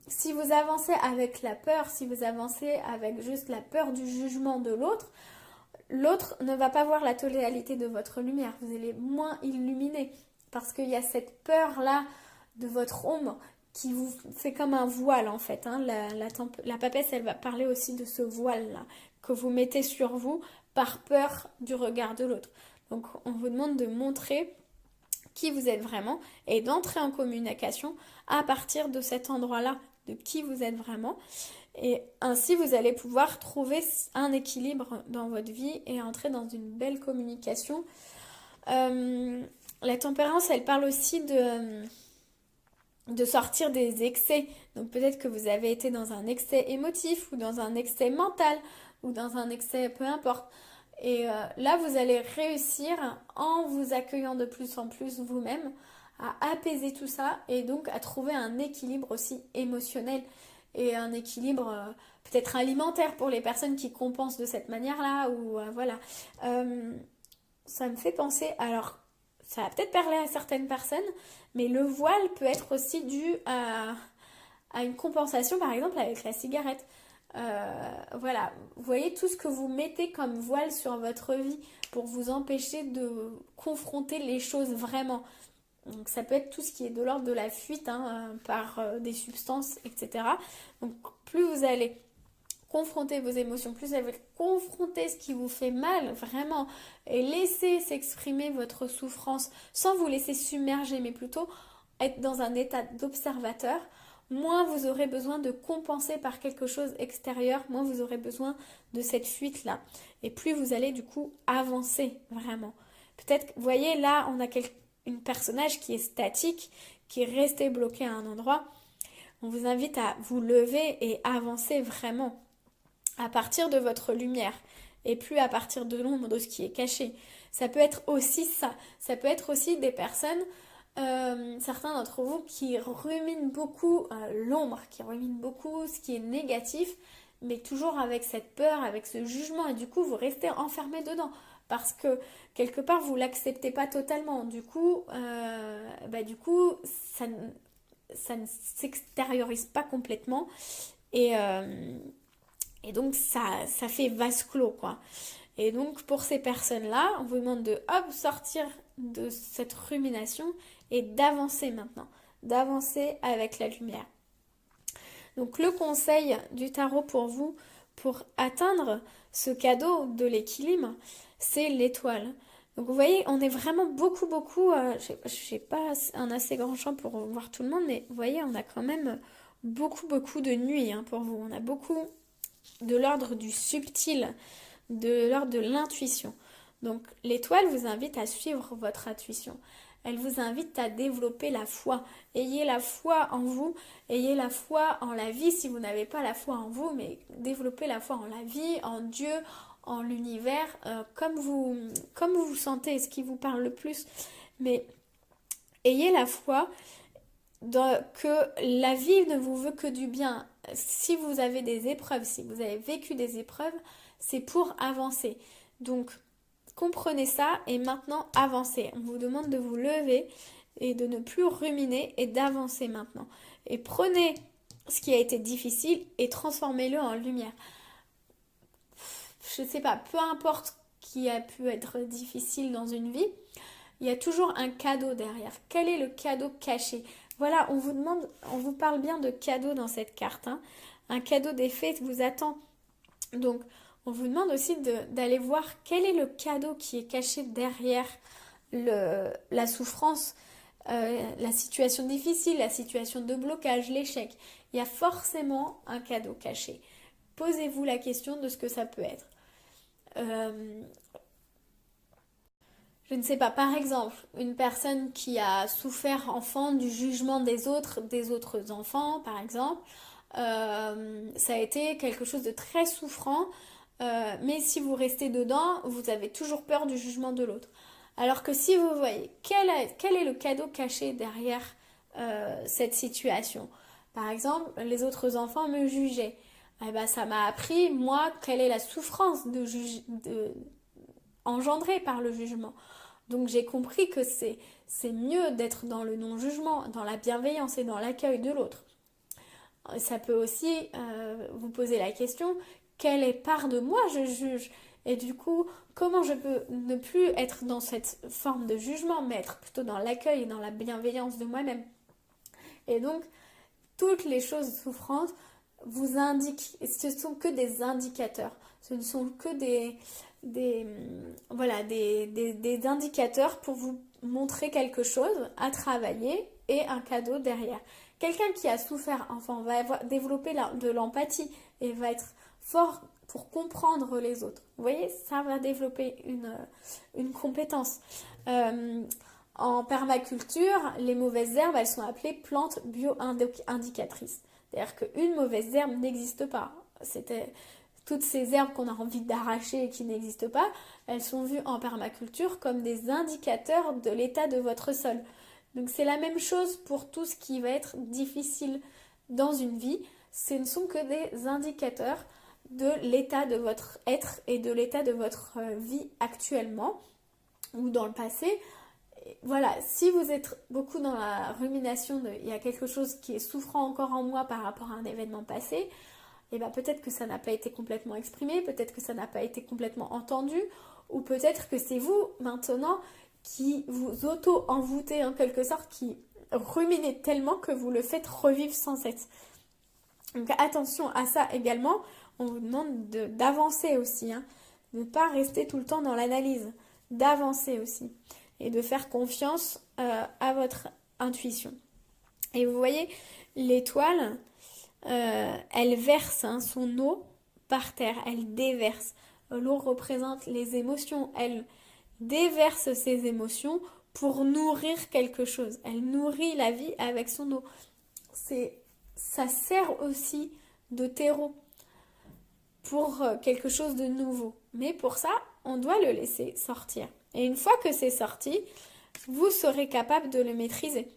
si vous avancez avec la peur, si vous avancez avec juste la peur du jugement de l'autre, l'autre ne va pas voir la totalité de votre lumière, vous allez moins illuminer, parce qu'il y a cette peur-là de votre ombre qui vous fait comme un voile en fait. Hein. La papesse, elle va parler aussi de ce voile-là que vous mettez sur vous par peur du regard de l'autre. Donc on vous demande de montrer qui vous êtes vraiment et d'entrer en communication à partir de cet endroit-là, de qui vous êtes vraiment. Et ainsi, vous allez pouvoir trouver un équilibre dans votre vie et entrer dans une belle communication. La tempérance, elle parle aussi de sortir des excès. Donc peut-être que vous avez été dans un excès émotif ou dans un excès mental ou dans un excès, peu importe. Et là, vous allez réussir, en vous accueillant de plus en plus vous-même, à apaiser tout ça et donc à trouver un équilibre aussi émotionnel et un équilibre peut-être alimentaire pour les personnes qui compensent de cette manière-là, ou voilà. Ça me fait penser, alors ça va peut-être parler à certaines personnes, mais le voile peut être aussi dû à une compensation, par exemple avec la cigarette. Voilà, vous voyez tout ce que vous mettez comme voile sur votre vie pour vous empêcher de confronter les choses vraiment. Donc ça peut être tout ce qui est de l'ordre de la fuite hein, par des substances, etc. Donc plus vous allez confronter vos émotions, plus vous allez confronter ce qui vous fait mal vraiment et laisser s'exprimer votre souffrance sans vous laisser submerger, mais plutôt être dans un état d'observateur, moins vous aurez besoin de compenser par quelque chose extérieur, moins vous aurez besoin de cette fuite-là. Et plus vous allez du coup avancer vraiment. Peut-être, vous voyez, là, on a une personnage qui est statique, qui est resté bloqué à un endroit. On vous invite à vous lever et avancer vraiment à partir de votre lumière et plus à partir de l'ombre, de ce qui est caché. Ça peut être aussi ça. Ça peut être aussi des personnes, certains d'entre vous, qui ruminent beaucoup l'ombre, qui ruminent beaucoup ce qui est négatif, mais toujours avec cette peur, avec ce jugement, et du coup vous restez enfermé dedans. Parce que quelque part vous l'acceptez pas totalement. Du coup, ça ne s'extériorise pas complètement. Et, et donc ça fait vase clos quoi. Et donc pour ces personnes-là, on vous demande de hop sortir de cette rumination et d'avancer maintenant, d'avancer avec la lumière. Donc le conseil du tarot pour vous, pour atteindre ce cadeau de l'équilibre, c'est l'étoile. Donc vous voyez, on est vraiment beaucoup, je n'ai pas un assez grand champ pour voir tout le monde, mais vous voyez, on a quand même beaucoup de nuits hein, pour vous. On a beaucoup de l'ordre du subtil, de l'ordre de l'intuition. Donc l'étoile vous invite à suivre votre intuition. Elle vous invite à développer la foi. Ayez la foi en vous, ayez la foi en la vie si vous n'avez pas la foi en vous, mais développez la foi en la vie, en Dieu, en l'univers, comme vous sentez, ce qui vous parle le plus. Mais ayez la foi que la vie ne vous veut que du bien. Si vous avez des épreuves, si vous avez vécu des épreuves, c'est pour avancer. Donc, comprenez ça et maintenant avancez. On vous demande de vous lever et de ne plus ruminer et d'avancer maintenant. Et prenez ce qui a été difficile et transformez-le en lumière. Je ne sais pas, peu importe ce qui a pu être difficile dans une vie, il y a toujours un cadeau derrière. Quel est le cadeau caché? Voilà, on vous parle bien de cadeau dans cette carte. Hein. Un cadeau des fées vous attend. Donc, on vous demande aussi d'aller voir quel est le cadeau qui est caché derrière la souffrance, la situation difficile, la situation de blocage, l'échec. Il y a forcément un cadeau caché. Posez-vous la question de ce que ça peut être. Je ne sais pas, par exemple, une personne qui a souffert enfant du jugement des autres enfants, par exemple, ça a été quelque chose de très souffrant, mais si vous restez dedans, vous avez toujours peur du jugement de l'autre. Alors que si vous voyez quel est le cadeau caché derrière cette situation, par exemple, les autres enfants me jugeaient, eh ben, ça m'a appris, moi, quelle est la souffrance engendrée par le jugement. Donc j'ai compris que c'est mieux d'être dans le non-jugement, dans la bienveillance et dans l'accueil de l'autre. Ça peut aussi vous poser la question, quelle part de moi je juge? Et du coup, comment je peux ne plus être dans cette forme de jugement, mais être plutôt dans l'accueil et dans la bienveillance de moi-même? Et donc, toutes les choses souffrantes vous indiquent, et ce ne sont que des indicateurs, ce ne sont que des indicateurs pour vous montrer quelque chose à travailler et un cadeau derrière. Quelqu'un qui a souffert enfant va développer de l'empathie et va être fort pour comprendre les autres. Vous voyez, ça va développer une compétence. En permaculture, les mauvaises herbes, elles sont appelées plantes bio-indicatrices. C'est-à-dire qu'une mauvaise herbe n'existe pas. Toutes ces herbes qu'on a envie d'arracher et qui n'existent pas, elles sont vues en permaculture comme des indicateurs de l'état de votre sol. Donc c'est la même chose pour tout ce qui va être difficile dans une vie. ce ne sont que des indicateurs de l'état de votre être et de l'état de votre vie actuellement ou dans le passé. Voilà, si vous êtes beaucoup dans la rumination de il y a quelque chose qui est souffrant encore en moi par rapport à un événement passé, et bien peut-être que ça n'a pas été complètement exprimé, peut-être que ça n'a pas été complètement entendu, ou peut-être que c'est vous maintenant qui vous auto-envoûtez en quelque sorte, qui ruminez tellement que vous le faites revivre sans cesse. Donc attention à ça également, on vous demande d'avancer aussi, hein, de ne pas rester tout le temps dans l'analyse, d'avancer aussi et de faire confiance à votre intuition. Et vous voyez, l'étoile, elle verse son eau par terre, elle déverse. L'eau représente les émotions, elle déverse ses émotions pour nourrir quelque chose. Elle nourrit la vie avec son eau. Ça sert aussi de terreau pour quelque chose de nouveau. Mais pour ça, on doit le laisser sortir. Et une fois que c'est sorti, vous serez capable de le maîtriser.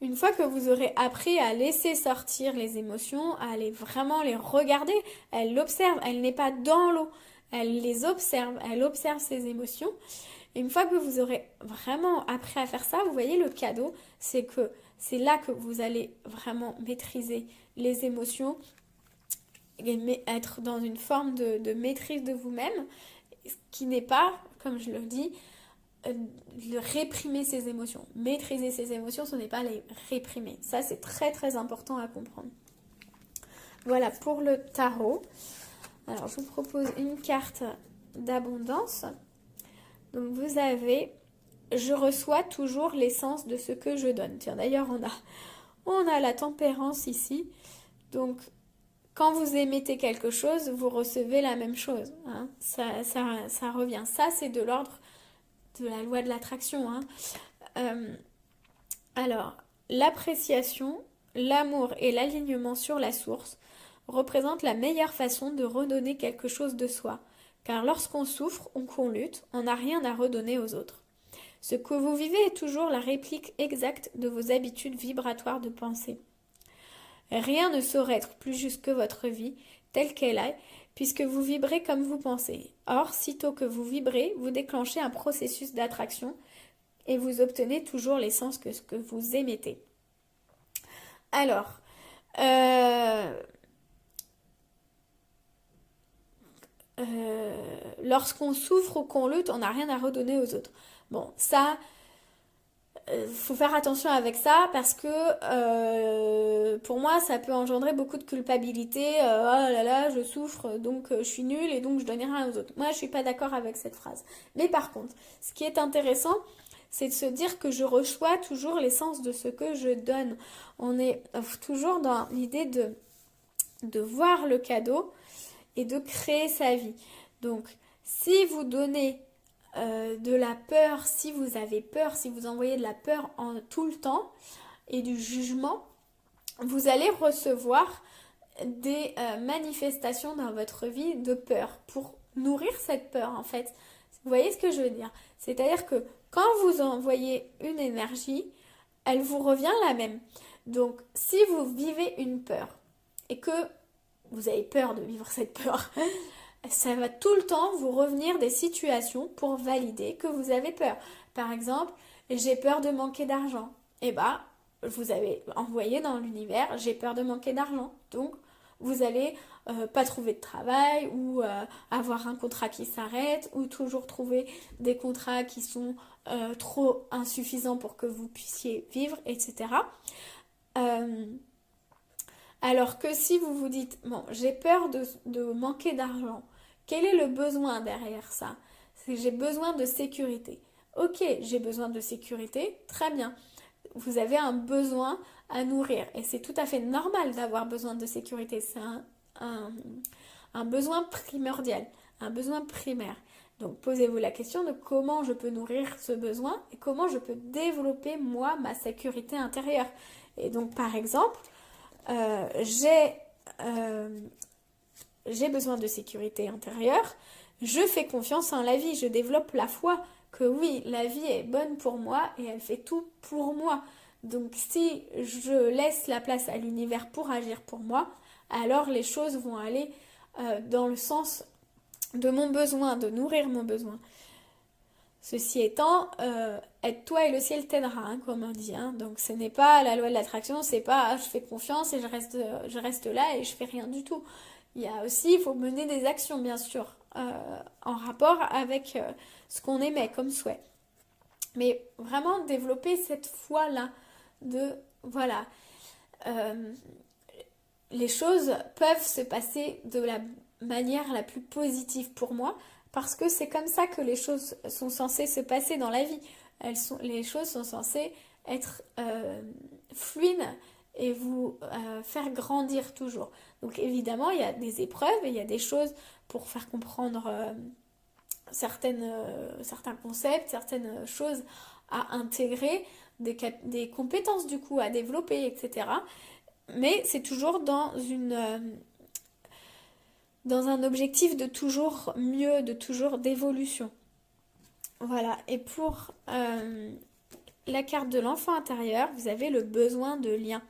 Une fois que vous aurez appris à laisser sortir les émotions, à aller vraiment les regarder, elle l'observe, elle n'est pas dans l'eau, elle les observe, elle observe ses émotions. Et une fois que vous aurez vraiment appris à faire ça, vous voyez le cadeau, c'est que c'est là que vous allez vraiment maîtriser les émotions et être dans une forme de maîtrise de vous-même, ce qui n'est pas, comme je le dis, de réprimer ses émotions. Maîtriser ses émotions, ce n'est pas les réprimer. Ça, c'est très très important à comprendre. Voilà pour le tarot. Alors, je vous propose une carte d'abondance. Donc, vous avez « Je reçois toujours l'essence de ce que je donne ». Tiens, d'ailleurs, on a la tempérance ici. Donc, quand vous émettez quelque chose, vous recevez la même chose. Hein. Ça revient. Ça, c'est de l'ordre de la loi de l'attraction. Hein. Alors, l'appréciation, l'amour et l'alignement sur la source représentent la meilleure façon de redonner quelque chose de soi. Car lorsqu'on souffre ou qu'on lutte, on n'a rien à redonner aux autres. Ce que vous vivez est toujours la réplique exacte de vos habitudes vibratoires de pensée. Rien ne saurait être plus juste que votre vie, telle qu'elle est, puisque vous vibrez comme vous pensez. Or, sitôt que vous vibrez, vous déclenchez un processus d'attraction et vous obtenez toujours l'essence que ce que vous émettez. Alors, lorsqu'on souffre ou qu'on lutte, on n'a rien à redonner aux autres. Bon, ça, faut faire attention avec ça parce que pour moi ça peut engendrer beaucoup de culpabilité. Oh là là, je souffre donc je suis nulle et donc je donne rien aux autres. Moi je suis pas d'accord avec cette phrase. Mais par contre, ce qui est intéressant, c'est de se dire que je reçois toujours l'essence de ce que je donne. On est toujours dans l'idée de voir le cadeau et de créer sa vie. Donc si vous donnez de la peur, si vous avez peur, si vous envoyez de la peur tout le temps et du jugement, vous allez recevoir des manifestations dans votre vie de peur pour nourrir cette peur en fait. Vous voyez ce que je veux dire? C'est-à-dire que quand vous envoyez une énergie, elle vous revient la même. Donc si vous vivez une peur et que vous avez peur de vivre cette peur, ça va tout le temps vous revenir des situations pour valider que vous avez peur. Par exemple, j'ai peur de manquer d'argent. Et vous avez envoyé dans l'univers, j'ai peur de manquer d'argent. Donc, vous allez pas trouver de travail ou avoir un contrat qui s'arrête ou toujours trouver des contrats qui sont trop insuffisants pour que vous puissiez vivre, etc. Alors que si vous vous dites, bon, j'ai peur de manquer d'argent, quel est le besoin derrière ça? C'est que j'ai besoin de sécurité. Ok, j'ai besoin de sécurité, très bien. Vous avez un besoin à nourrir et c'est tout à fait normal d'avoir besoin de sécurité. C'est un besoin primordial, un besoin primaire. Donc posez-vous la question de comment je peux nourrir ce besoin et comment je peux développer moi ma sécurité intérieure. Et donc par exemple, j'ai besoin de sécurité intérieure, je fais confiance en la vie, je développe la foi que oui, la vie est bonne pour moi et elle fait tout pour moi. Donc si je laisse la place à l'univers pour agir pour moi, alors les choses vont aller dans le sens de mon besoin, de nourrir mon besoin. Ceci étant, aide-toi et le ciel t'aidera, hein, comme on dit. Hein. Donc ce n'est pas la loi de l'attraction, c'est pas je fais confiance et je reste là et je fais rien du tout. Il faut mener des actions, bien sûr, en rapport avec ce qu'on émet comme souhait. Mais vraiment développer cette foi-là de, voilà, les choses peuvent se passer de la manière la plus positive pour moi, parce que c'est comme ça que les choses sont censées se passer dans la vie. Les choses sont censées être fluides et vous faire grandir toujours. Donc évidemment, il y a des épreuves et il y a des choses pour faire comprendre certains concepts, certaines choses à intégrer, des compétences du coup à développer, etc. Mais c'est toujours dans un objectif de toujours mieux, de toujours d'évolution. Voilà, et pour la carte de l'enfant intérieur, vous avez le besoin de lien.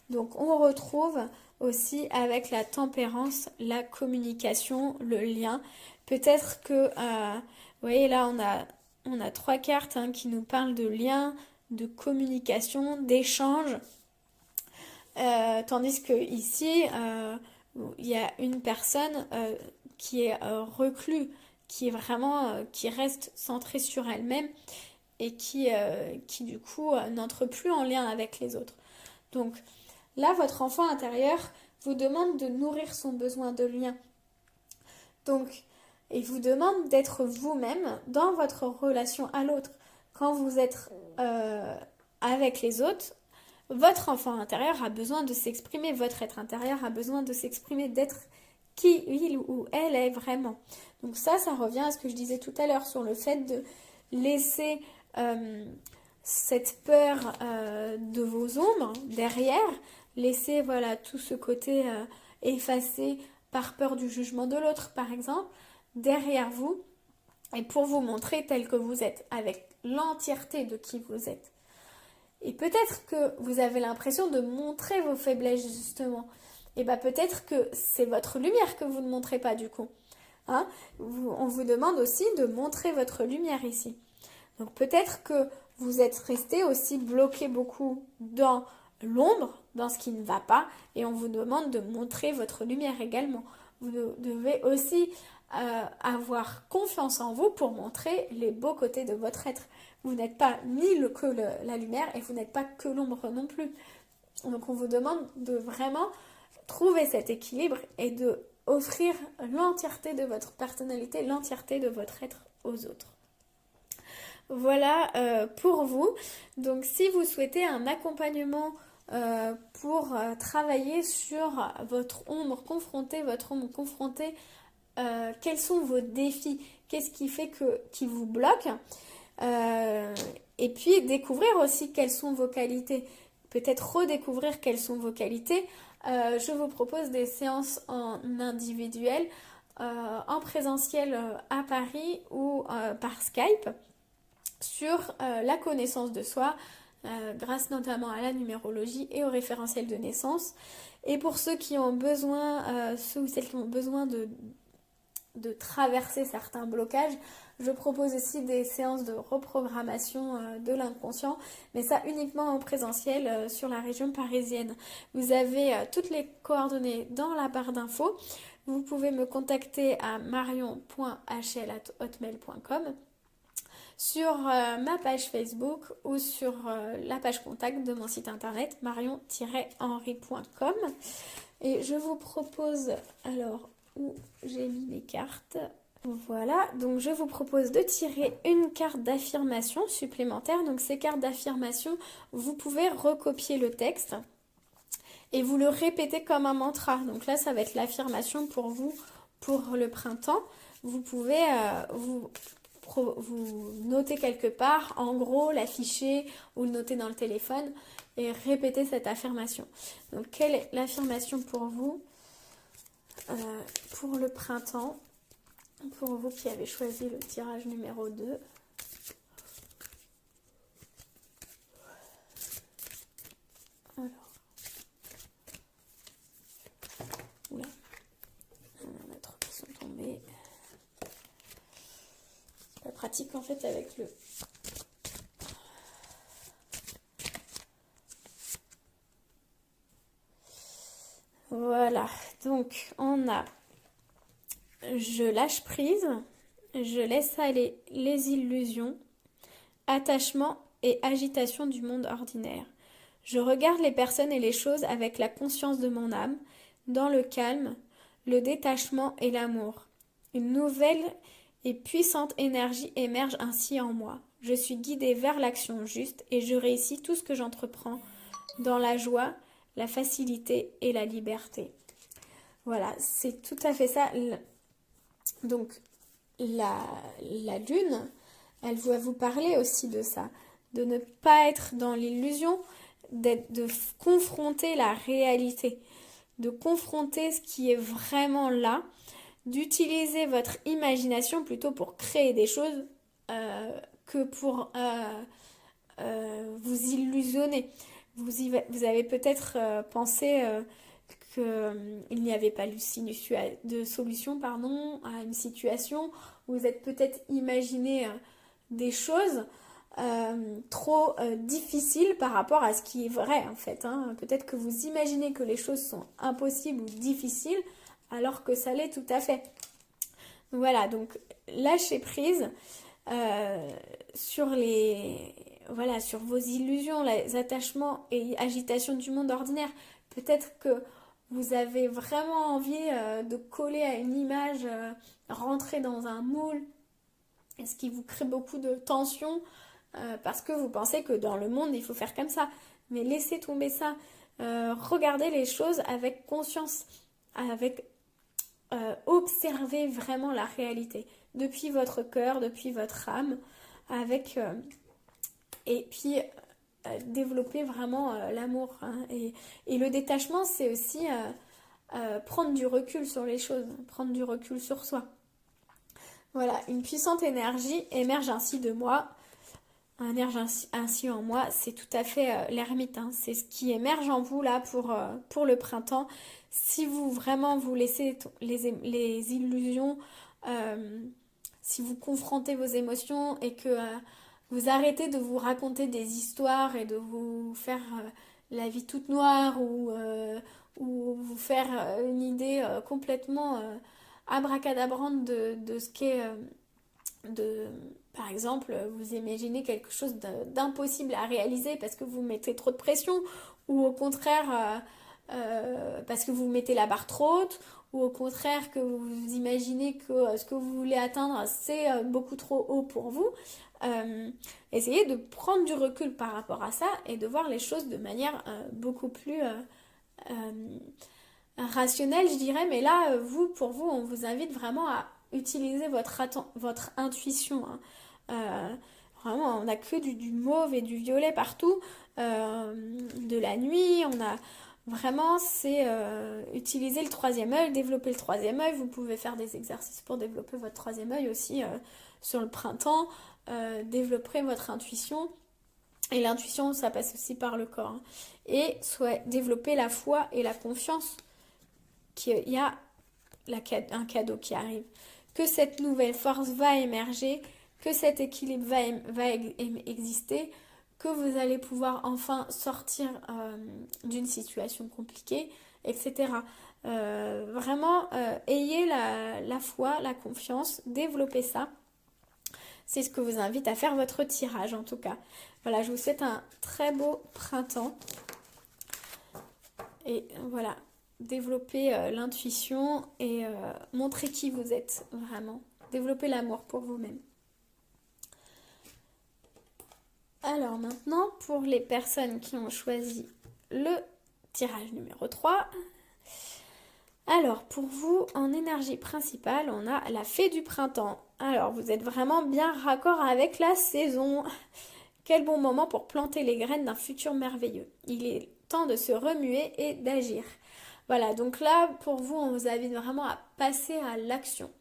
Donc on retrouve aussi avec la tempérance, la communication, le lien. Peut-être que, vous voyez là, on a 3 cartes hein, qui nous parlent de lien, de communication, d'échange. Tandis que ici, il y a une personne qui est reclus, qui est vraiment, qui reste centrée sur elle-même et qui du coup n'entre plus en lien avec les autres. Donc là, votre enfant intérieur vous demande de nourrir son besoin de lien. Donc, il vous demande d'être vous-même dans votre relation à l'autre. Quand vous êtes avec les autres, votre enfant intérieur a besoin de s'exprimer, votre être intérieur a besoin de s'exprimer, d'être qui il ou elle est vraiment. Donc ça revient à ce que je disais tout à l'heure sur le fait de laisser cette peur de vos ombres derrière, laisser voilà tout ce côté effacé par peur du jugement de l'autre par exemple, derrière vous et pour vous montrer tel que vous êtes, avec l'entièreté de qui vous êtes. Et peut-être que vous avez l'impression de montrer vos faiblesses justement. Et bien peut-être que c'est votre lumière que vous ne montrez pas du coup. Hein? On vous demande aussi de montrer votre lumière ici. Donc peut-être que vous êtes resté aussi bloqué beaucoup dans l'ombre, dans ce qui ne va pas, et on vous demande de montrer votre lumière également. Vous devez aussi avoir confiance en vous pour montrer les beaux côtés de votre être. Vous n'êtes pas la lumière et vous n'êtes pas que l'ombre non plus. Donc on vous demande de vraiment trouver cet équilibre et de offrir l'entièreté de votre personnalité, l'entièreté de votre être aux autres. Voilà pour vous. Donc si vous souhaitez un accompagnement pour travailler sur votre ombre, confronter votre ombre, confronter quels sont vos défis, qu'est-ce qui fait qui vous bloque, et puis découvrir aussi quelles sont vos qualités, peut-être redécouvrir quelles sont vos qualités. Je vous propose des séances en individuel, en présentiel à Paris ou par Skype sur la connaissance de soi, grâce notamment à la numérologie et au référentiel de naissance. Et pour ceux qui ont besoin, ceux ou celles qui ont besoin de traverser certains blocages, je propose aussi des séances de reprogrammation de l'inconscient, mais ça uniquement en présentiel sur la région parisienne. Vous avez toutes les coordonnées dans la barre d'infos. Vous pouvez me contacter à marion.hl@hotmail.com, sur ma page Facebook ou sur la page contact de mon site internet marion-henry.com. Et je vous propose, alors où j'ai mis mes cartes, voilà, donc je vous propose de tirer une carte d'affirmation supplémentaire. Donc ces cartes d'affirmation, vous pouvez recopier le texte et vous le répétez comme un mantra. Donc là, ça va être l'affirmation pour vous pour le printemps. Vous pouvez vous noter quelque part, en gros, l'afficher ou le noter dans le téléphone et répéter cette affirmation. Donc quelle est l'affirmation pour vous pour le printemps? Pour vous qui avez choisi le tirage numéro 2. Alors, oula, on a trop qui sont tombés. C'est pas pratique en fait avec le... Voilà, donc on a je lâche prise, je laisse aller les illusions, attachement et agitation du monde ordinaire. Je regarde les personnes et les choses avec la conscience de mon âme, dans le calme, le détachement et l'amour. Une nouvelle et puissante énergie émerge ainsi en moi. Je suis guidée vers l'action juste et je réussis tout ce que j'entreprends dans la joie, la facilité et la liberté. Voilà, c'est tout à fait ça. Donc, la lune, elle va vous parler aussi de ça, de ne pas être dans l'illusion, de confronter la réalité, de confronter ce qui est vraiment là, d'utiliser votre imagination plutôt pour créer des choses que pour vous illusionner. Vous avez peut-être pensé qu'il n'y avait pas de solution à une situation. Vous êtes peut-être imaginé des choses trop difficiles par rapport à ce qui est vrai en fait. Peut-être que vous imaginez que les choses sont impossibles ou difficiles alors que ça l'est tout à fait. Voilà, donc lâchez prise sur sur vos illusions, les attachements et agitations du monde ordinaire. Peut-être que vous avez vraiment envie de coller à une image, rentrer dans un moule, ce qui vous crée beaucoup de tension parce que vous pensez que dans le monde, il faut faire comme ça. Mais laissez tomber ça. Regardez les choses avec conscience, observez vraiment la réalité depuis votre cœur, depuis votre âme, et puis développer vraiment l'amour. Et le détachement, c'est aussi prendre du recul sur les choses, prendre du recul sur soi. Voilà, une puissante énergie émerge ainsi de moi. Émerge ainsi en moi, c'est tout à fait l'ermite. C'est ce qui émerge en vous là pour le printemps. Si vous vraiment vous laissez les illusions, si vous confrontez vos émotions et que vous arrêtez de vous raconter des histoires et de vous faire la vie toute noire ou vous faire une idée complètement abracadabrante de ce qu'est par exemple, vous imaginez quelque chose d'impossible à réaliser parce que vous mettez trop de pression, ou au contraire parce que vous mettez la barre trop haute, ou au contraire que vous imaginez que ce que vous voulez atteindre c'est beaucoup trop haut pour vous. Essayez de prendre du recul par rapport à ça et de voir les choses de manière beaucoup plus rationnelle, je dirais. Mais là, pour vous, on vous invite vraiment à utiliser votre intuition. Vraiment, on n'a que du mauve et du violet partout. De la nuit, on a vraiment, c'est utiliser le troisième œil, développer le troisième œil. Vous pouvez faire des exercices pour développer votre troisième œil aussi sur le printemps. Développer votre intuition. Et l'intuition, ça passe aussi par le corps. Et développer la foi et la confiance qu'il y a un cadeau qui arrive. Que cette nouvelle force va émerger, que cet équilibre va exister, que vous allez pouvoir enfin sortir d'une situation compliquée, etc. Vraiment, ayez la foi, la confiance, développez ça. C'est ce que vous invite à faire votre tirage en tout cas. Voilà, je vous souhaite un très beau printemps. Et voilà, développez l'intuition et montrez qui vous êtes vraiment. Développez l'amour pour vous-même. Alors maintenant, pour les personnes qui ont choisi le tirage numéro 3. Alors, pour vous, en énergie principale, on a la fée du printemps. Alors, vous êtes vraiment bien raccord avec la saison. Quel bon moment pour planter les graines d'un futur merveilleux. Il est temps de se remuer et d'agir. Voilà, donc là, pour vous, on vous invite vraiment à passer à l'action.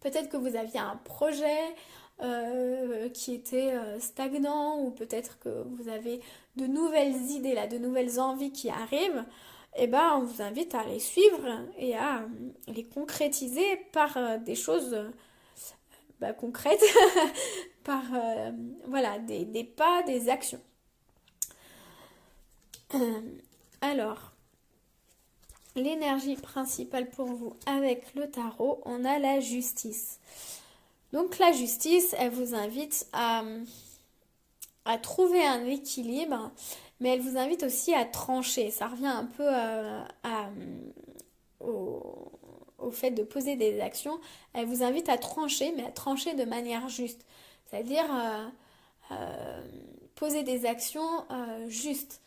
Peut-être que vous aviez un projet qui était stagnant, ou peut-être que vous avez de nouvelles idées, là, de nouvelles envies qui arrivent, eh ben, on vous invite à les suivre et à les concrétiser par des choses concrètes, par voilà, des pas, des actions. Alors, l'énergie principale pour vous avec le tarot, on a la justice. Donc la justice, elle vous invite à trouver un équilibre, mais elle vous invite aussi à trancher. Ça revient un peu au fait de poser des actions. Elle vous invite à trancher, mais à trancher de manière juste. C'est-à-dire poser des actions justes.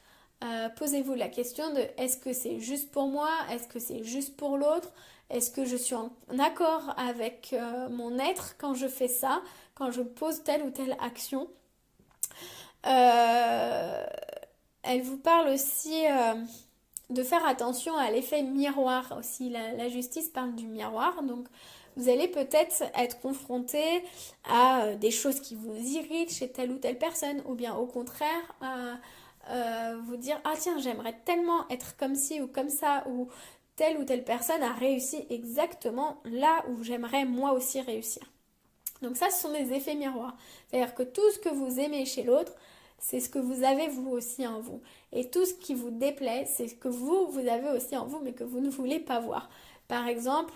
Posez-vous la question de est-ce que c'est juste pour moi? Est-ce que c'est juste pour l'autre? Est-ce que je suis en accord avec mon être quand je fais ça, quand je pose telle ou telle action? Elle vous parle aussi de faire attention à l'effet miroir aussi. La justice parle du miroir, donc vous allez peut-être être confronté à des choses qui vous irritent chez telle ou telle personne, ou bien au contraire vous dire ah tiens, j'aimerais tellement être comme ci ou comme ça, ou telle personne a réussi exactement là où j'aimerais moi aussi réussir. Donc ça, ce sont des effets miroirs. C'est-à-dire que tout ce que vous aimez chez l'autre, c'est ce que vous avez vous aussi en vous. Et tout ce qui vous déplaît, c'est ce que vous avez aussi en vous, mais que vous ne voulez pas voir. Par exemple,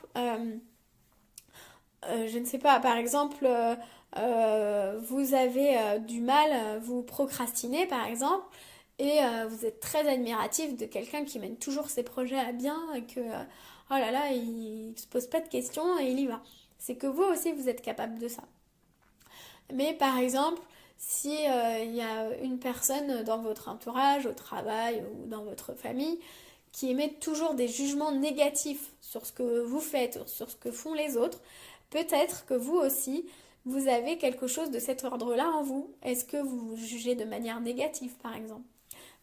je ne sais pas, par exemple, vous avez du mal, vous procrastinez par exemple, et vous êtes très admiratif de quelqu'un qui mène toujours ses projets à bien, et que, oh là là, il ne se pose pas de questions et il y va. C'est que vous aussi, vous êtes capable de ça. Mais par exemple, si il y a une personne dans votre entourage, au travail ou dans votre famille, qui émet toujours des jugements négatifs sur ce que vous faites, sur ce que font les autres, peut-être que vous aussi, vous avez quelque chose de cet ordre-là en vous. Est-ce que vous vous jugez de manière négative, par exemple?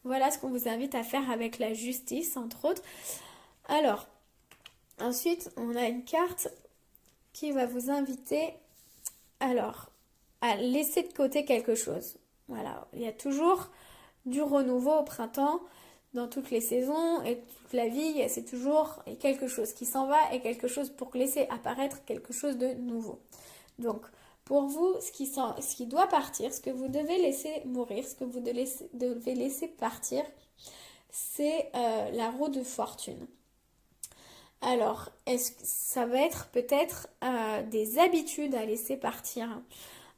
Voilà ce qu'on vous invite à faire avec la justice, entre autres. Alors, ensuite, on a une carte qui va vous inviter, alors, à laisser de côté quelque chose. Voilà, il y a toujours du renouveau au printemps, dans toutes les saisons et toute la vie, c'est toujours quelque chose qui s'en va et quelque chose pour laisser apparaître quelque chose de nouveau. Donc, pour vous, ce qui doit partir, ce que vous devez laisser mourir, ce que vous devez laisser partir, c'est la roue de fortune. Alors, ça va être peut-être des habitudes à laisser partir.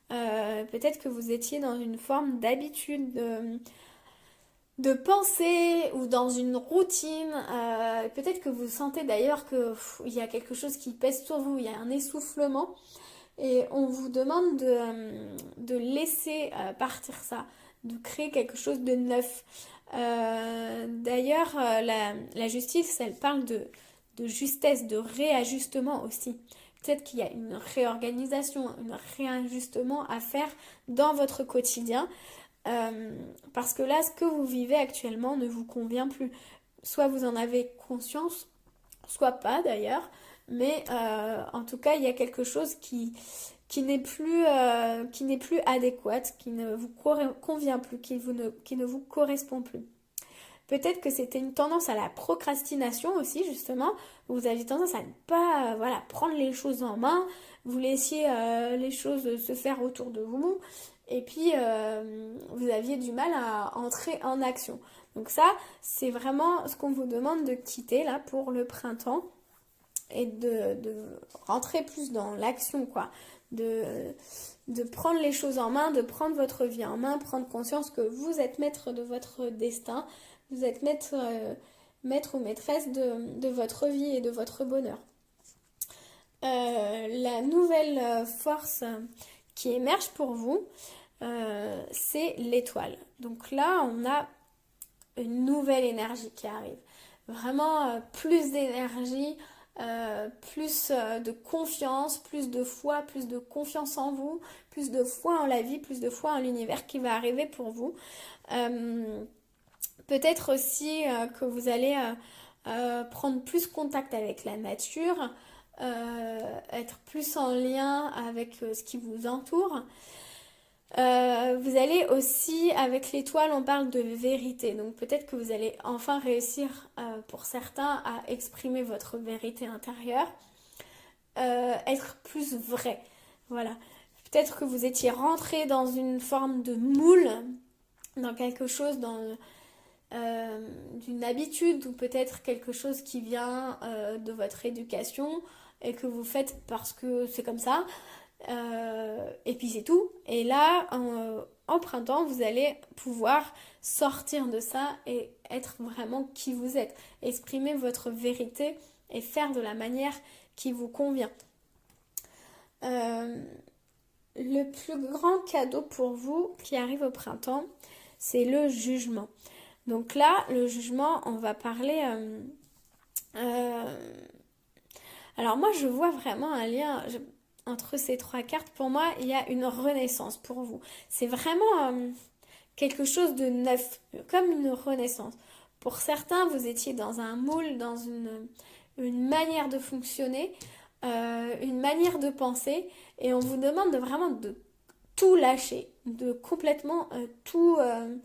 Peut-être que vous étiez dans une forme d'habitude de penser ou dans une routine. Peut-être que vous sentez d'ailleurs qu'il y a quelque chose qui pèse sur vous, il y a un essoufflement. Et on vous demande de laisser partir ça, de créer quelque chose de neuf. D'ailleurs, la justice, elle parle de justesse, de réajustement aussi. Peut-être qu'il y a une réorganisation, un réajustement à faire dans votre quotidien. Parce que là, ce que vous vivez actuellement ne vous convient plus. Soit vous en avez conscience, soit pas d'ailleurs. Mais en tout cas, il y a quelque chose qui n'est plus adéquate, qui ne vous convient plus, qui ne vous correspond plus. Peut-être que c'était une tendance à la procrastination aussi, justement. Vous aviez tendance à ne pas prendre les choses en main. Vous laissiez les choses se faire autour de vous. Et puis, vous aviez du mal à entrer en action. Donc ça, c'est vraiment ce qu'on vous demande de quitter là pour le printemps. Et de rentrer plus dans l'action, quoi. De prendre les choses en main, de prendre votre vie en main, prendre conscience que vous êtes maître de votre destin, vous êtes maître ou maîtresse de votre vie et de votre bonheur. La nouvelle force qui émerge pour vous, c'est l'étoile. Donc là, on a une nouvelle énergie qui arrive. Vraiment plus d'énergie, plus de confiance, plus de foi, plus de confiance en vous, plus de foi en la vie, plus de foi en l'univers qui va arriver pour vous. Peut-être aussi que vous allez prendre plus contact avec la nature, être plus en lien avec ce qui vous entoure. Vous allez aussi, avec l'étoile, on parle de vérité. Donc peut-être que vous allez enfin réussir, pour certains, à exprimer votre vérité intérieure, être plus vrai. Voilà. Peut-être que vous étiez rentré dans une forme de moule, dans quelque chose, d'une habitude, ou peut-être quelque chose qui vient de votre éducation et que vous faites parce que c'est comme ça. Et puis c'est tout. Et là, en printemps, vous allez pouvoir sortir de ça et être vraiment qui vous êtes. Exprimer votre vérité et faire de la manière qui vous convient. Le plus grand cadeau pour vous qui arrive au printemps, c'est le jugement. Donc là, le jugement, on va parler... alors moi, je vois vraiment un lien entre ces trois cartes. Pour moi, il y a une renaissance pour vous. C'est vraiment quelque chose de neuf, comme une renaissance. Pour certains, vous étiez dans un moule, dans une manière de fonctionner, une manière de penser, et on vous demande vraiment de tout lâcher, de complètement tout, en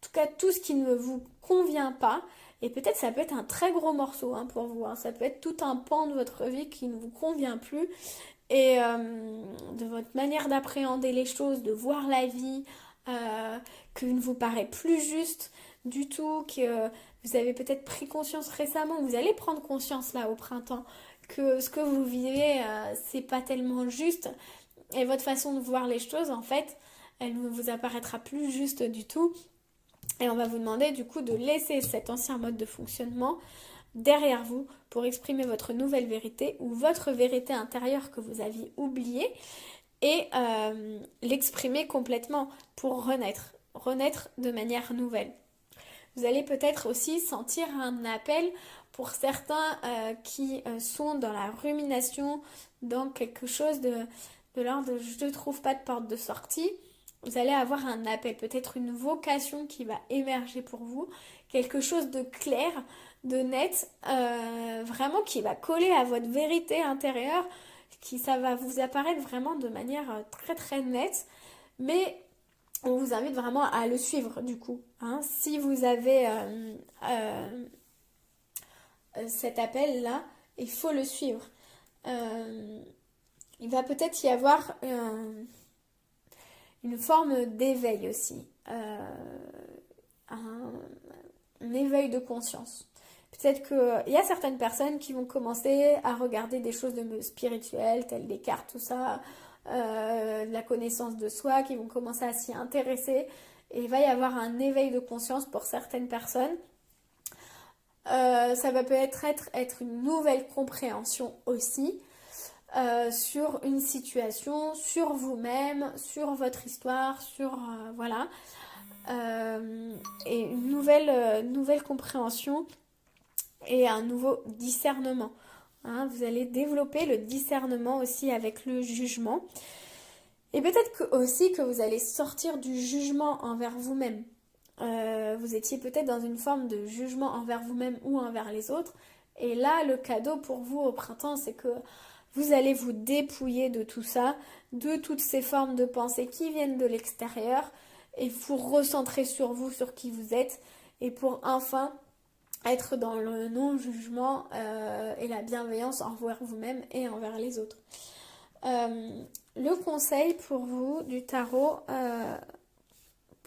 tout cas tout ce qui ne vous convient pas. Et peut-être ça peut être un très gros morceau pour vous, hein. Ça peut être tout un pan de votre vie qui ne vous convient plus, et de votre manière d'appréhender les choses, de voir la vie, que ne vous paraît plus juste du tout, que vous avez peut-être pris conscience récemment, vous allez prendre conscience là au printemps, que ce que vous vivez, c'est pas tellement juste, et votre façon de voir les choses, en fait, elle ne vous apparaîtra plus juste du tout. Et on va vous demander du coup de laisser cet ancien mode de fonctionnement derrière vous pour exprimer votre nouvelle vérité ou votre vérité intérieure que vous aviez oubliée, et l'exprimer complètement pour renaître de manière nouvelle. Vous allez peut-être aussi sentir un appel pour certains qui sont dans la rumination, dans quelque chose de l'ordre de je ne trouve pas de porte de sortie. Vous allez avoir un appel, peut-être une vocation qui va émerger pour vous, quelque chose de clair, de net, vraiment qui va coller à votre vérité intérieure, ça va vous apparaître vraiment de manière très très nette, mais on vous invite vraiment à le suivre du coup. Si vous avez cet appel-là, il faut le suivre. Il va peut-être y avoir une forme d'éveil aussi, un éveil de conscience. Peut-être qu'il y a certaines personnes qui vont commencer à regarder des choses spirituelles, telles des cartes, tout ça, de la connaissance de soi, qui vont commencer à s'y intéresser. Et il va y avoir un éveil de conscience pour certaines personnes. Ça va peut-être être une nouvelle compréhension aussi sur une situation, sur vous-même, sur votre histoire, sur voilà. Et une nouvelle compréhension et un nouveau discernement. Vous allez développer le discernement aussi avec le jugement. Et peut-être aussi que vous allez sortir du jugement envers vous-même. Vous étiez peut-être dans une forme de jugement envers vous-même ou envers les autres. Et là, le cadeau pour vous au printemps, c'est que vous allez vous dépouiller de tout ça, de toutes ces formes de pensée qui viennent de l'extérieur, et vous recentrer sur vous, sur qui vous êtes, et pour enfin être dans le non-jugement et la bienveillance envers vous-même et envers les autres. Le conseil pour vous du tarot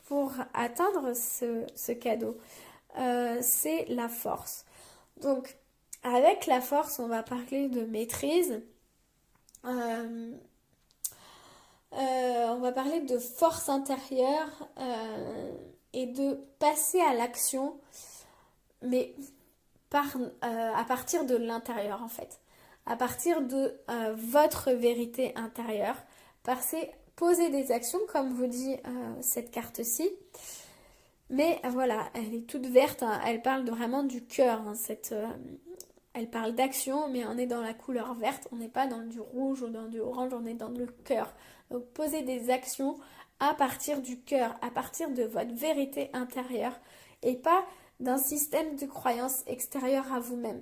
pour atteindre ce cadeau, c'est la force. Donc, avec la force, on va parler de maîtrise. On va parler de force intérieure et de passer à l'action, mais à partir de l'intérieur en fait. À partir de votre vérité intérieure. Poser des actions, comme vous dit cette carte-ci. Mais voilà, elle est toute verte, elle parle vraiment du cœur. Elle parle d'action, mais on est dans la couleur verte, on n'est pas dans du rouge ou dans du orange, on est dans le cœur. Donc posez des actions à partir du cœur, à partir de votre vérité intérieure, et pas d'un système de croyance extérieur à vous-même.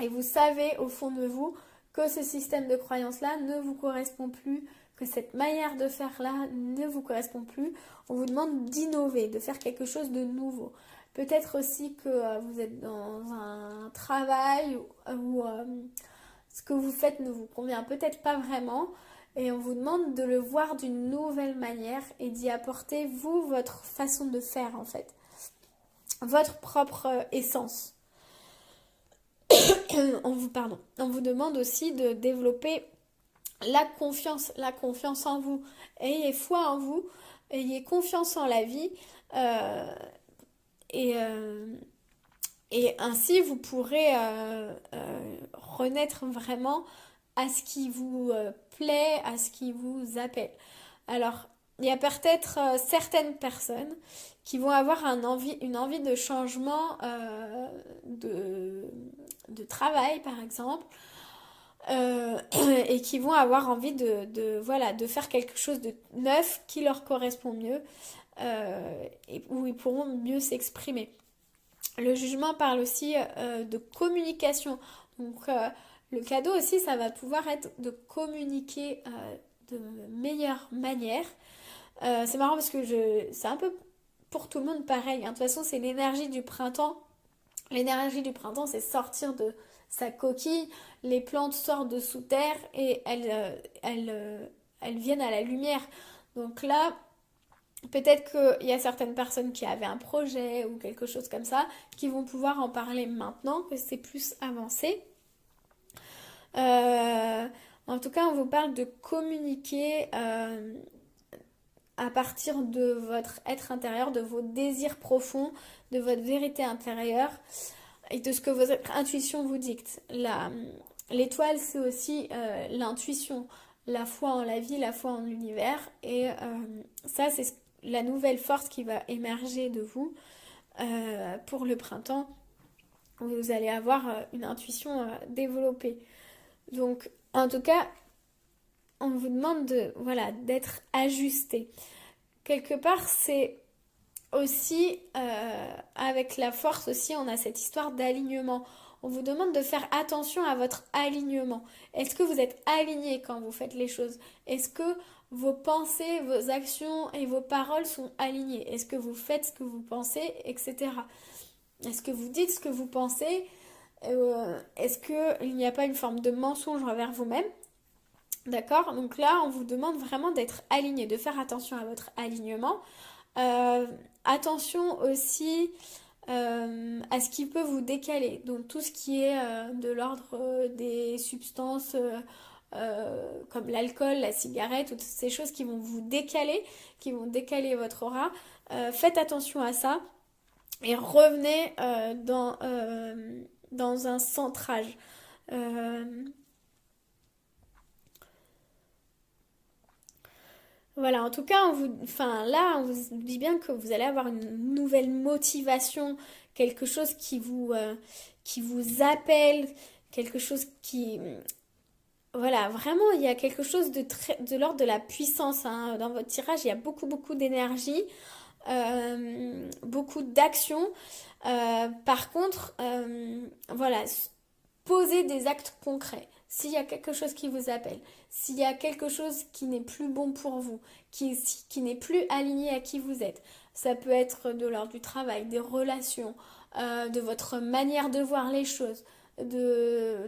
Et vous savez au fond de vous que ce système de croyance-là ne vous correspond plus, que cette manière de faire-là ne vous correspond plus. On vous demande d'innover, de faire quelque chose de nouveau. Peut-être aussi que vous êtes dans un travail où ce que vous faites ne vous convient peut-être pas vraiment et on vous demande de le voir d'une nouvelle manière et d'y apporter, vous, votre façon de faire en fait, votre propre essence. On vous demande aussi de développer la confiance en vous. Ayez foi en vous, ayez confiance en la vie et, euh, et ainsi vous pourrez renaître vraiment à ce qui vous plaît, à ce qui vous appelle. Alors, il y a peut-être certaines personnes qui vont avoir une envie de changement de travail, par exemple, et qui vont avoir envie voilà, de faire quelque chose de neuf qui leur correspond mieux et où ils pourront mieux s'exprimer. Le jugement parle aussi de communication. Donc, le cadeau aussi, ça va pouvoir être de communiquer de meilleure manière. C'est marrant parce que c'est un peu pour tout le monde pareil. De toute façon, c'est l'énergie du printemps. L'énergie du printemps, c'est sortir de sa coquille. Les plantes sortent de sous terre et elles viennent à la lumière. Donc là, peut-être qu'il y a certaines personnes qui avaient un projet ou quelque chose comme ça qui vont pouvoir en parler maintenant que c'est plus avancé. En tout cas, on vous parle de communiquer à partir de votre être intérieur, de vos désirs profonds, de votre vérité intérieure et de ce que votre intuition vous dicte. L'étoile, c'est aussi l'intuition, la foi en la vie, la foi en l'univers. Et ça, c'est la nouvelle force qui va émerger de vous pour le printemps. Vous allez avoir une intuition développée. Donc, en tout cas, on vous demande voilà, d'être ajusté. Quelque part, c'est aussi, avec la force aussi, on a cette histoire d'alignement. On vous demande de faire attention à votre alignement. Est-ce que vous êtes aligné quand vous faites les choses? Est-ce que vos pensées, vos actions et vos paroles sont alignées? Est-ce que vous faites ce que vous pensez, etc. Est-ce que vous dites ce que vous pensez? Est-ce qu'il n'y a pas une forme de mensonge envers vous-même? D'accord? Donc là, on vous demande vraiment d'être aligné, de faire attention à votre alignement. Attention aussi à ce qui peut vous décaler. Donc tout ce qui est de l'ordre des substances comme l'alcool, la cigarette, toutes ces choses qui vont vous décaler, qui vont décaler votre aura. Faites attention à ça et revenez dans un centrage. Voilà, en tout cas, on vous dit bien que vous allez avoir une nouvelle motivation, quelque chose qui vous appelle, quelque chose qui... Voilà, vraiment, il y a quelque chose de l'ordre de la puissance, hein. Dans votre tirage, il y a beaucoup, beaucoup d'énergie, beaucoup d'action. Par contre, voilà, posez des actes concrets. S'il y a quelque chose qui vous appelle, s'il y a quelque chose qui n'est plus bon pour vous, qui n'est plus aligné à qui vous êtes, ça peut être de l'ordre du travail, des relations, de votre manière de voir les choses, de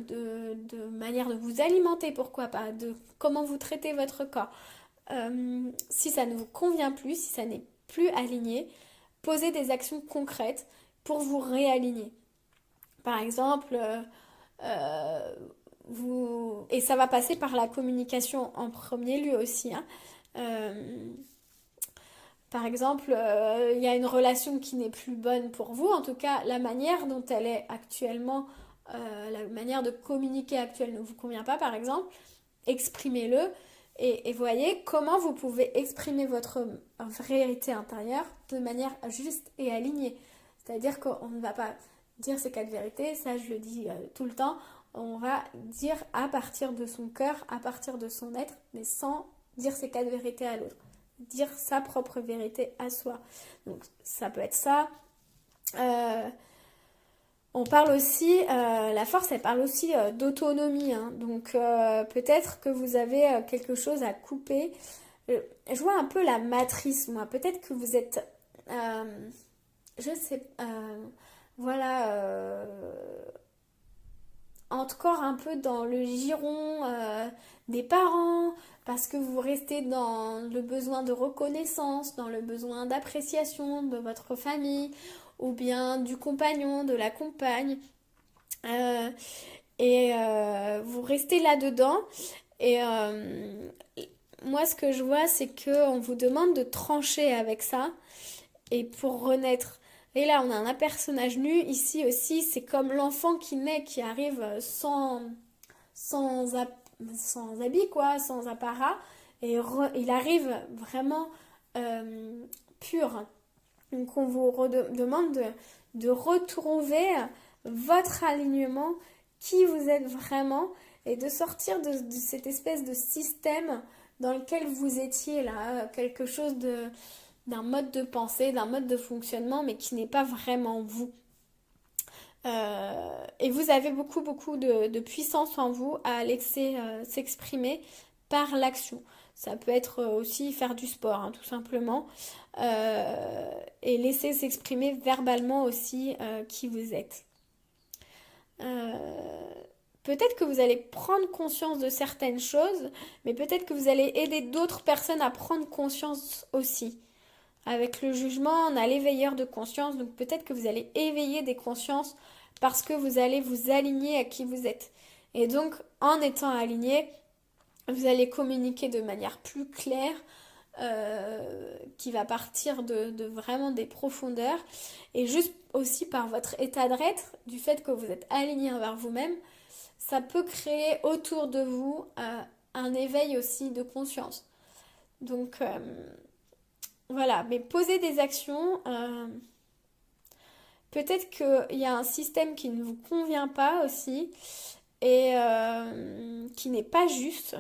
manière de vous alimenter, pourquoi pas, de comment vous traitez votre corps. Si ça ne vous convient plus, si ça n'est plus aligné, posez des actions concrètes pour vous réaligner. Par exemple, et ça va passer par la communication en premier lieu aussi, hein. Par exemple, il y a une relation qui n'est plus bonne pour vous, en tout cas la manière dont elle est actuellement, la manière de communiquer actuelle ne vous convient pas, par exemple, exprimez-le et voyez comment vous pouvez exprimer votre vérité intérieure de manière juste et alignée. C'est-à-dire qu'on ne va pas dire ces quatre vérités, ça je le dis tout le temps, on va dire à partir de son cœur, à partir de son être, mais sans dire ces quatre vérités à l'autre. Dire sa propre vérité à soi. Donc ça peut être ça. On parle aussi, la force, elle parle aussi d'autonomie, hein. Donc peut-être que vous avez quelque chose à couper. Je vois un peu la matrice, moi. Peut-être que vous êtes, je sais, voilà, encore un peu dans le giron des parents, parce que vous restez dans le besoin de reconnaissance, dans le besoin d'appréciation de votre famille, ou bien du compagnon, de la compagne. Euh, vous restez là-dedans. Et moi, ce que je vois, c'est qu'on vous demande de trancher avec ça et pour renaître. Et là, on a un personnage nu. Ici aussi, c'est comme l'enfant qui naît, qui arrive sans, sans habit, quoi, sans apparat. Et il arrive vraiment pur. Donc, on vous demande de retrouver votre alignement, qui vous êtes vraiment, et de sortir de cette espèce de système dans lequel vous étiez là, quelque chose d'un mode de pensée, d'un mode de fonctionnement, mais qui n'est pas vraiment vous. Et vous avez beaucoup, beaucoup de puissance en vous à laisser s'exprimer par l'action. Ça peut être aussi faire du sport, hein, tout simplement. Et laisser s'exprimer verbalement aussi qui vous êtes. Peut-être que vous allez prendre conscience de certaines choses, mais peut-être que vous allez aider d'autres personnes à prendre conscience aussi. Avec le jugement, on a l'éveilleur de conscience, donc peut-être que vous allez éveiller des consciences parce que vous allez vous aligner à qui vous êtes. Et donc, en étant aligné, vous allez communiquer de manière plus claire, qui va partir de vraiment des profondeurs. Et juste aussi par votre état d'être, du fait que vous êtes aligné envers vous-même, ça peut créer autour de vous un éveil aussi de conscience. Donc, voilà, mais poser des actions, peut-être qu'il y a un système qui ne vous convient pas aussi et qui n'est pas juste.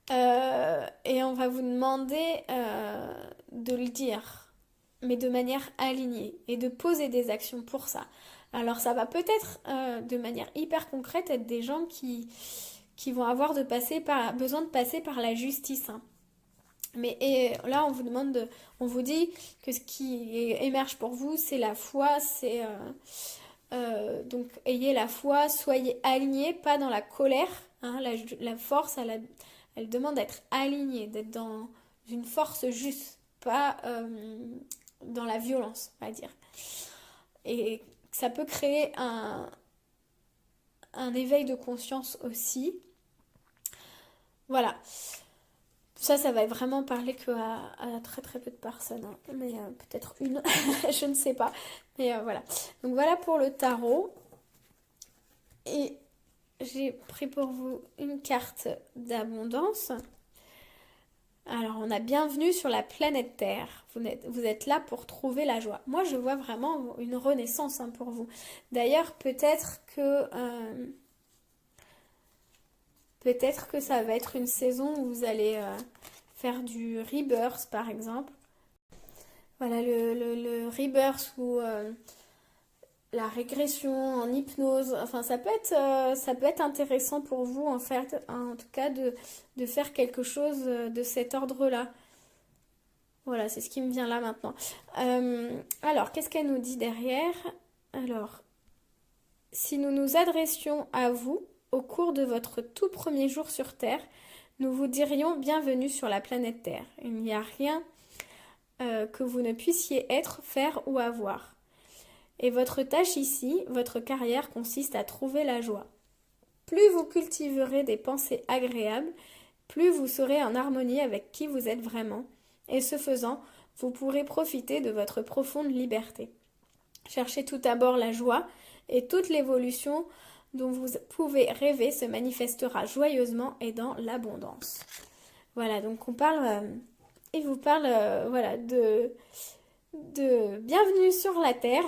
Et on va vous demander de le dire, mais de manière alignée et de poser des actions pour ça. Alors ça va peut-être de manière hyper concrète être des gens qui vont avoir besoin de passer par la justice, hein. Mais là, on vous dit que ce qui émerge pour vous, c'est la foi, donc ayez la foi, soyez alignés, pas dans la colère, hein. La force, elle demande d'être alignée, d'être dans une force juste, pas dans la violence, on va dire. Et ça peut créer un éveil de conscience aussi. Voilà. Ça va vraiment parler à très très peu de personnes, hein. Mais peut-être une, je ne sais pas. Mais voilà. Donc voilà pour le tarot. Et j'ai pris pour vous une carte d'abondance. Alors, on a bienvenue sur la planète Terre. Vous êtes là pour trouver la joie. Moi, je vois vraiment une renaissance, hein, pour vous. D'ailleurs, peut-être que ça va être une saison où vous allez faire du rebirth, par exemple. Voilà, le rebirth ou la régression en hypnose. Enfin, ça peut être intéressant pour vous, en fait, en tout cas, de faire quelque chose de cet ordre-là. Voilà, c'est ce qui me vient là maintenant. Alors, qu'est-ce qu'elle nous dit derrière? Alors, si nous nous adressions à vous au cours de votre tout premier jour sur Terre, nous vous dirions bienvenue sur la planète Terre. Il n'y a rien que vous ne puissiez être, faire ou avoir. Et votre tâche ici, votre carrière consiste à trouver la joie. Plus vous cultiverez des pensées agréables, plus vous serez en harmonie avec qui vous êtes vraiment. Et ce faisant, vous pourrez profiter de votre profonde liberté. Cherchez tout d'abord la joie et toute l'évolution dont vous pouvez rêver se manifestera joyeusement et dans l'abondance. Voilà, donc il vous parle voilà, de bienvenue sur la Terre,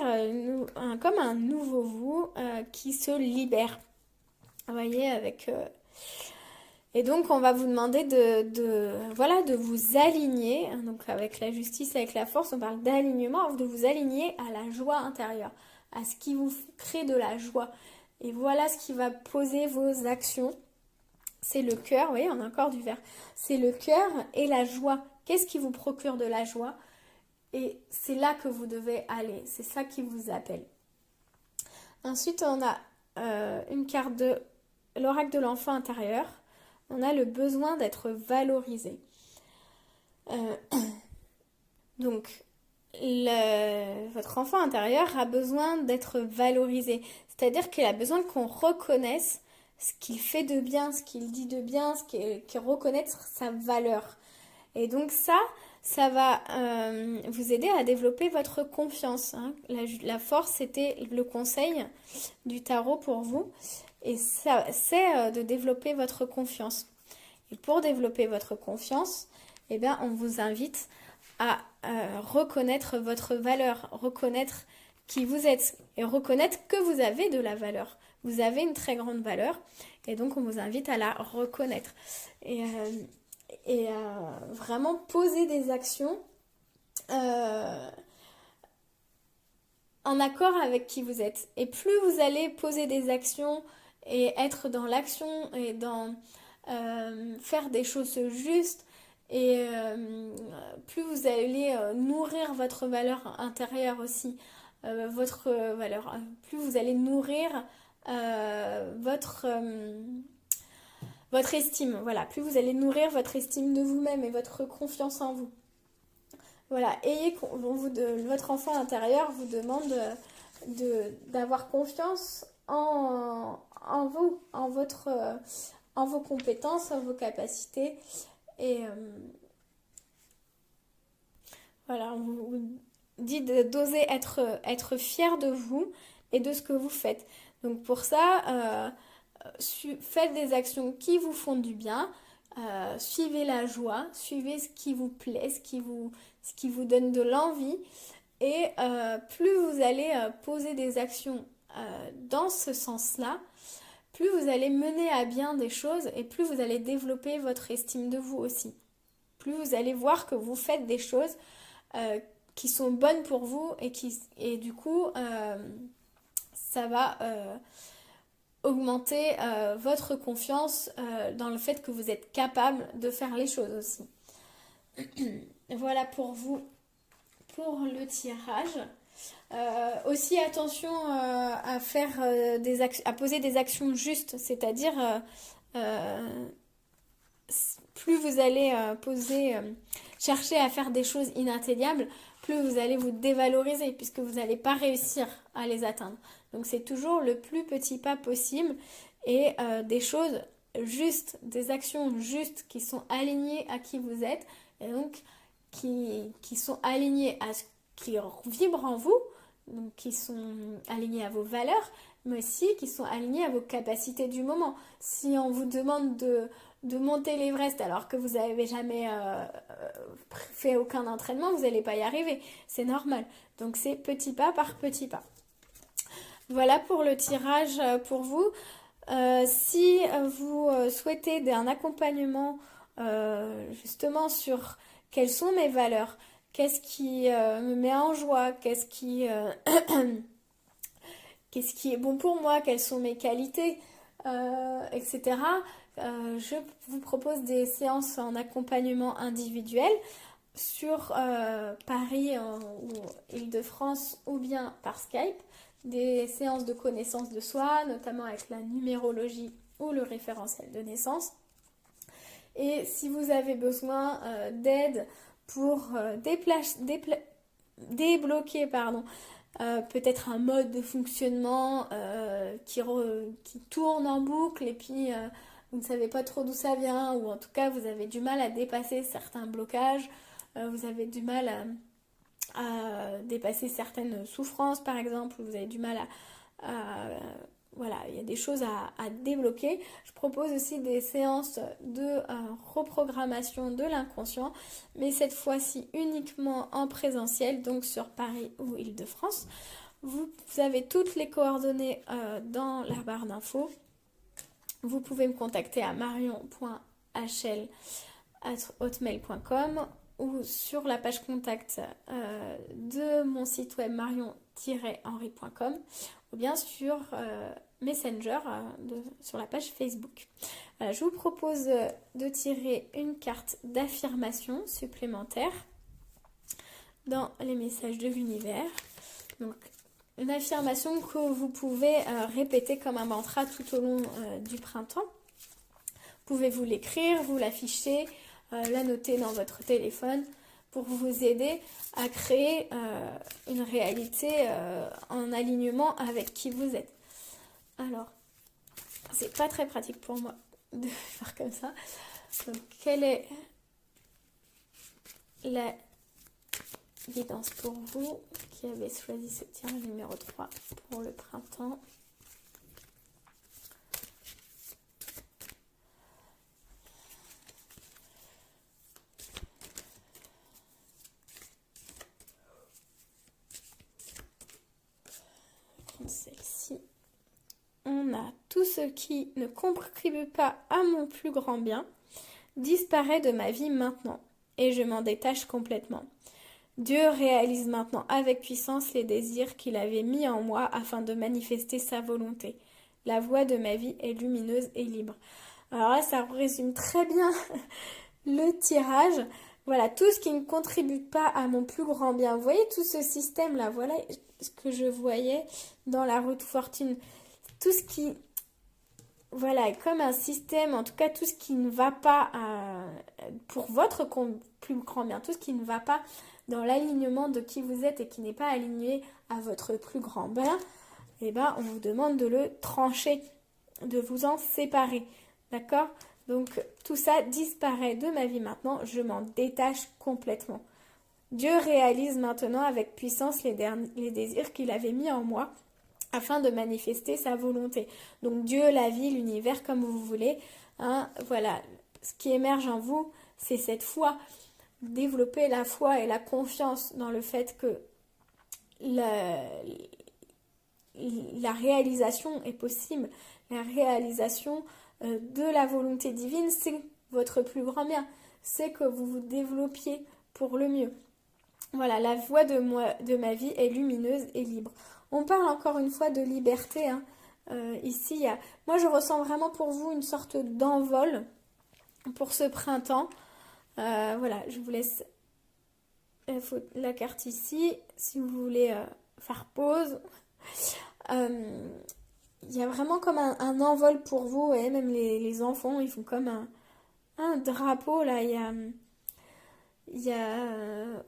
comme un nouveau vous qui se libère. Vous voyez, et donc, on va vous demander de vous aligner. Donc, avec la justice, avec la force, on parle d'alignement, de vous aligner à la joie intérieure, à ce qui vous crée de la joie. Et voilà ce qui va poser vos actions. C'est le cœur, oui, on a encore du vert. C'est le cœur et la joie. Qu'est-ce qui vous procure de la joie? Et c'est là que vous devez aller. C'est ça qui vous appelle. Ensuite, on a une carte de l'oracle de l'enfant intérieur. On a le besoin d'être valorisé. Donc, votre enfant intérieur a besoin d'être valorisé. C'est-à-dire qu'il a besoin qu'on reconnaisse ce qu'il fait de bien, ce qu'il dit de bien, qu'il reconnaisse sa valeur. Et donc ça va vous aider à développer votre confiance. Hein. La force, c'était le conseil du tarot pour vous. Et ça, c'est de développer votre confiance. Et pour développer votre confiance, eh bien, on vous invite à reconnaître votre valeur, reconnaître qui vous êtes et reconnaître que vous avez de la valeur. Vous avez une très grande valeur et donc on vous invite à la reconnaître. Et vraiment poser des actions en accord avec qui vous êtes. Et plus vous allez poser des actions et être dans l'action et dans faire des choses justes, et plus vous allez nourrir votre valeur intérieure aussi, votre valeur, plus vous allez nourrir votre estime, voilà, plus vous allez nourrir votre estime de vous-même et votre confiance en vous. Voilà, votre enfant intérieur vous demande d'avoir confiance en vous, en vos compétences, en vos capacités. Et voilà, on vous dit d'oser être fier de vous et de ce que vous faites. Donc pour ça, faites des actions qui vous font du bien, suivez la joie, suivez ce qui vous plaît, ce qui vous donne de l'envie. Et plus vous allez poser des actions dans ce sens-là, plus vous allez mener à bien des choses et plus vous allez développer votre estime de vous aussi. Plus vous allez voir que vous faites des choses qui sont bonnes pour vous et du coup, ça va augmenter votre confiance dans le fait que vous êtes capable de faire les choses aussi. Voilà pour vous, pour le tirage. Aussi attention à faire à poser des actions justes, c'est-à-dire plus vous allez chercher à faire des choses inatteignables, plus vous allez vous dévaloriser puisque vous n'allez pas réussir à les atteindre. Donc c'est toujours le plus petit pas possible et des choses justes, des actions justes qui sont alignées à qui vous êtes et donc qui sont alignées à ce qui vibre en vous, donc qui sont alignés à vos valeurs, mais aussi qui sont alignés à vos capacités du moment. Si on vous demande de monter l'Everest alors que vous n'avez jamais fait aucun entraînement, vous n'allez pas y arriver. C'est normal. Donc c'est petit pas par petit pas. Voilà pour le tirage pour vous. Si vous souhaitez un accompagnement justement sur quelles sont mes valeurs, qu'est-ce qui me met en joie, qu'est-ce qui est bon pour moi, quelles sont mes qualités, etc. Je vous propose des séances en accompagnement individuel sur Paris ou Île-de-France ou bien par Skype, des séances de connaissance de soi, notamment avec la numérologie ou le référentiel de naissance. Et si vous avez besoin d'aide pour débloquer peut-être un mode de fonctionnement qui tourne en boucle et puis vous ne savez pas trop d'où ça vient, ou en tout cas vous avez du mal à dépasser certains blocages, vous avez du mal à dépasser certaines souffrances par exemple, vous avez du mal voilà, il y a des choses à débloquer. Je propose aussi des séances de reprogrammation de l'inconscient, mais cette fois-ci uniquement en présentiel, donc sur Paris ou Île-de-France. Vous avez toutes les coordonnées dans la barre d'infos. Vous pouvez me contacter à marion.hl@hotmail.com ou sur la page contact de mon site web marion-henry.com ou bien sur Messenger sur la page Facebook. Je vous propose de tirer une carte d'affirmation supplémentaire dans les messages de l'univers. Donc, une affirmation que vous pouvez répéter comme un mantra tout au long du printemps. Pouvez-vous l'écrire, vous l'afficher, la noter dans votre téléphone pour vous aider à créer une réalité en alignement avec qui vous êtes. Alors, c'est pas très pratique pour moi de faire comme ça. Donc, quelle est la guidance pour vous qui avez choisi ce tirage numéro 3 pour le printemps? Celle-ci. On a tout ce qui ne contribue pas à mon plus grand bien disparaît de ma vie maintenant et je m'en détache complètement. Dieu réalise maintenant avec puissance les désirs qu'il avait mis en moi afin de manifester sa volonté. La voie de ma vie est lumineuse et libre. Alors là, ça résume très bien le tirage. Voilà, tout ce qui ne contribue pas à mon plus grand bien. Vous voyez tout ce système-là, voilà ce que je voyais dans la roue de fortune. Tout ce qui, voilà, comme un système, en tout cas tout ce qui ne va pas pour votre plus grand bien, tout ce qui ne va pas dans l'alignement de qui vous êtes et qui n'est pas aligné à votre plus grand bien, eh ben, on vous demande de le trancher, de vous en séparer, d'accord? Donc tout ça disparaît de ma vie maintenant, je m'en détache complètement. Dieu réalise maintenant avec puissance les désirs qu'il avait mis en moi afin de manifester sa volonté. Donc Dieu, la vie, l'univers, comme vous voulez. Hein, voilà, ce qui émerge en vous, c'est cette foi. Développer la foi et la confiance dans le fait que la réalisation est possible. La réalisation de la volonté divine, c'est votre plus grand bien. C'est que vous vous développiez pour le mieux. Voilà, la voie de ma vie est lumineuse et libre. On parle encore une fois de liberté. Hein. Ici, moi je ressens vraiment pour vous une sorte d'envol pour ce printemps. Voilà, je vous laisse la carte ici. Si vous voulez faire pause. Il y a vraiment comme un envol pour vous. Et même les enfants, ils font comme un drapeau. Là, il y a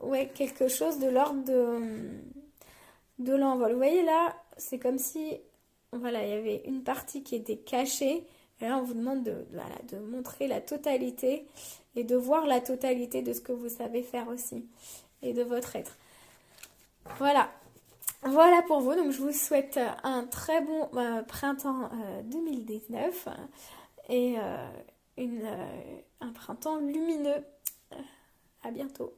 ouais, quelque chose de l'ordre de l'envol. Vous voyez là, c'est comme si voilà, il y avait une partie qui était cachée. Et là, on vous demande de montrer la totalité et de voir la totalité de ce que vous savez faire aussi et de votre être. Voilà. Voilà pour vous. Donc, je vous souhaite un très bon printemps 2019 et un printemps lumineux. À bientôt.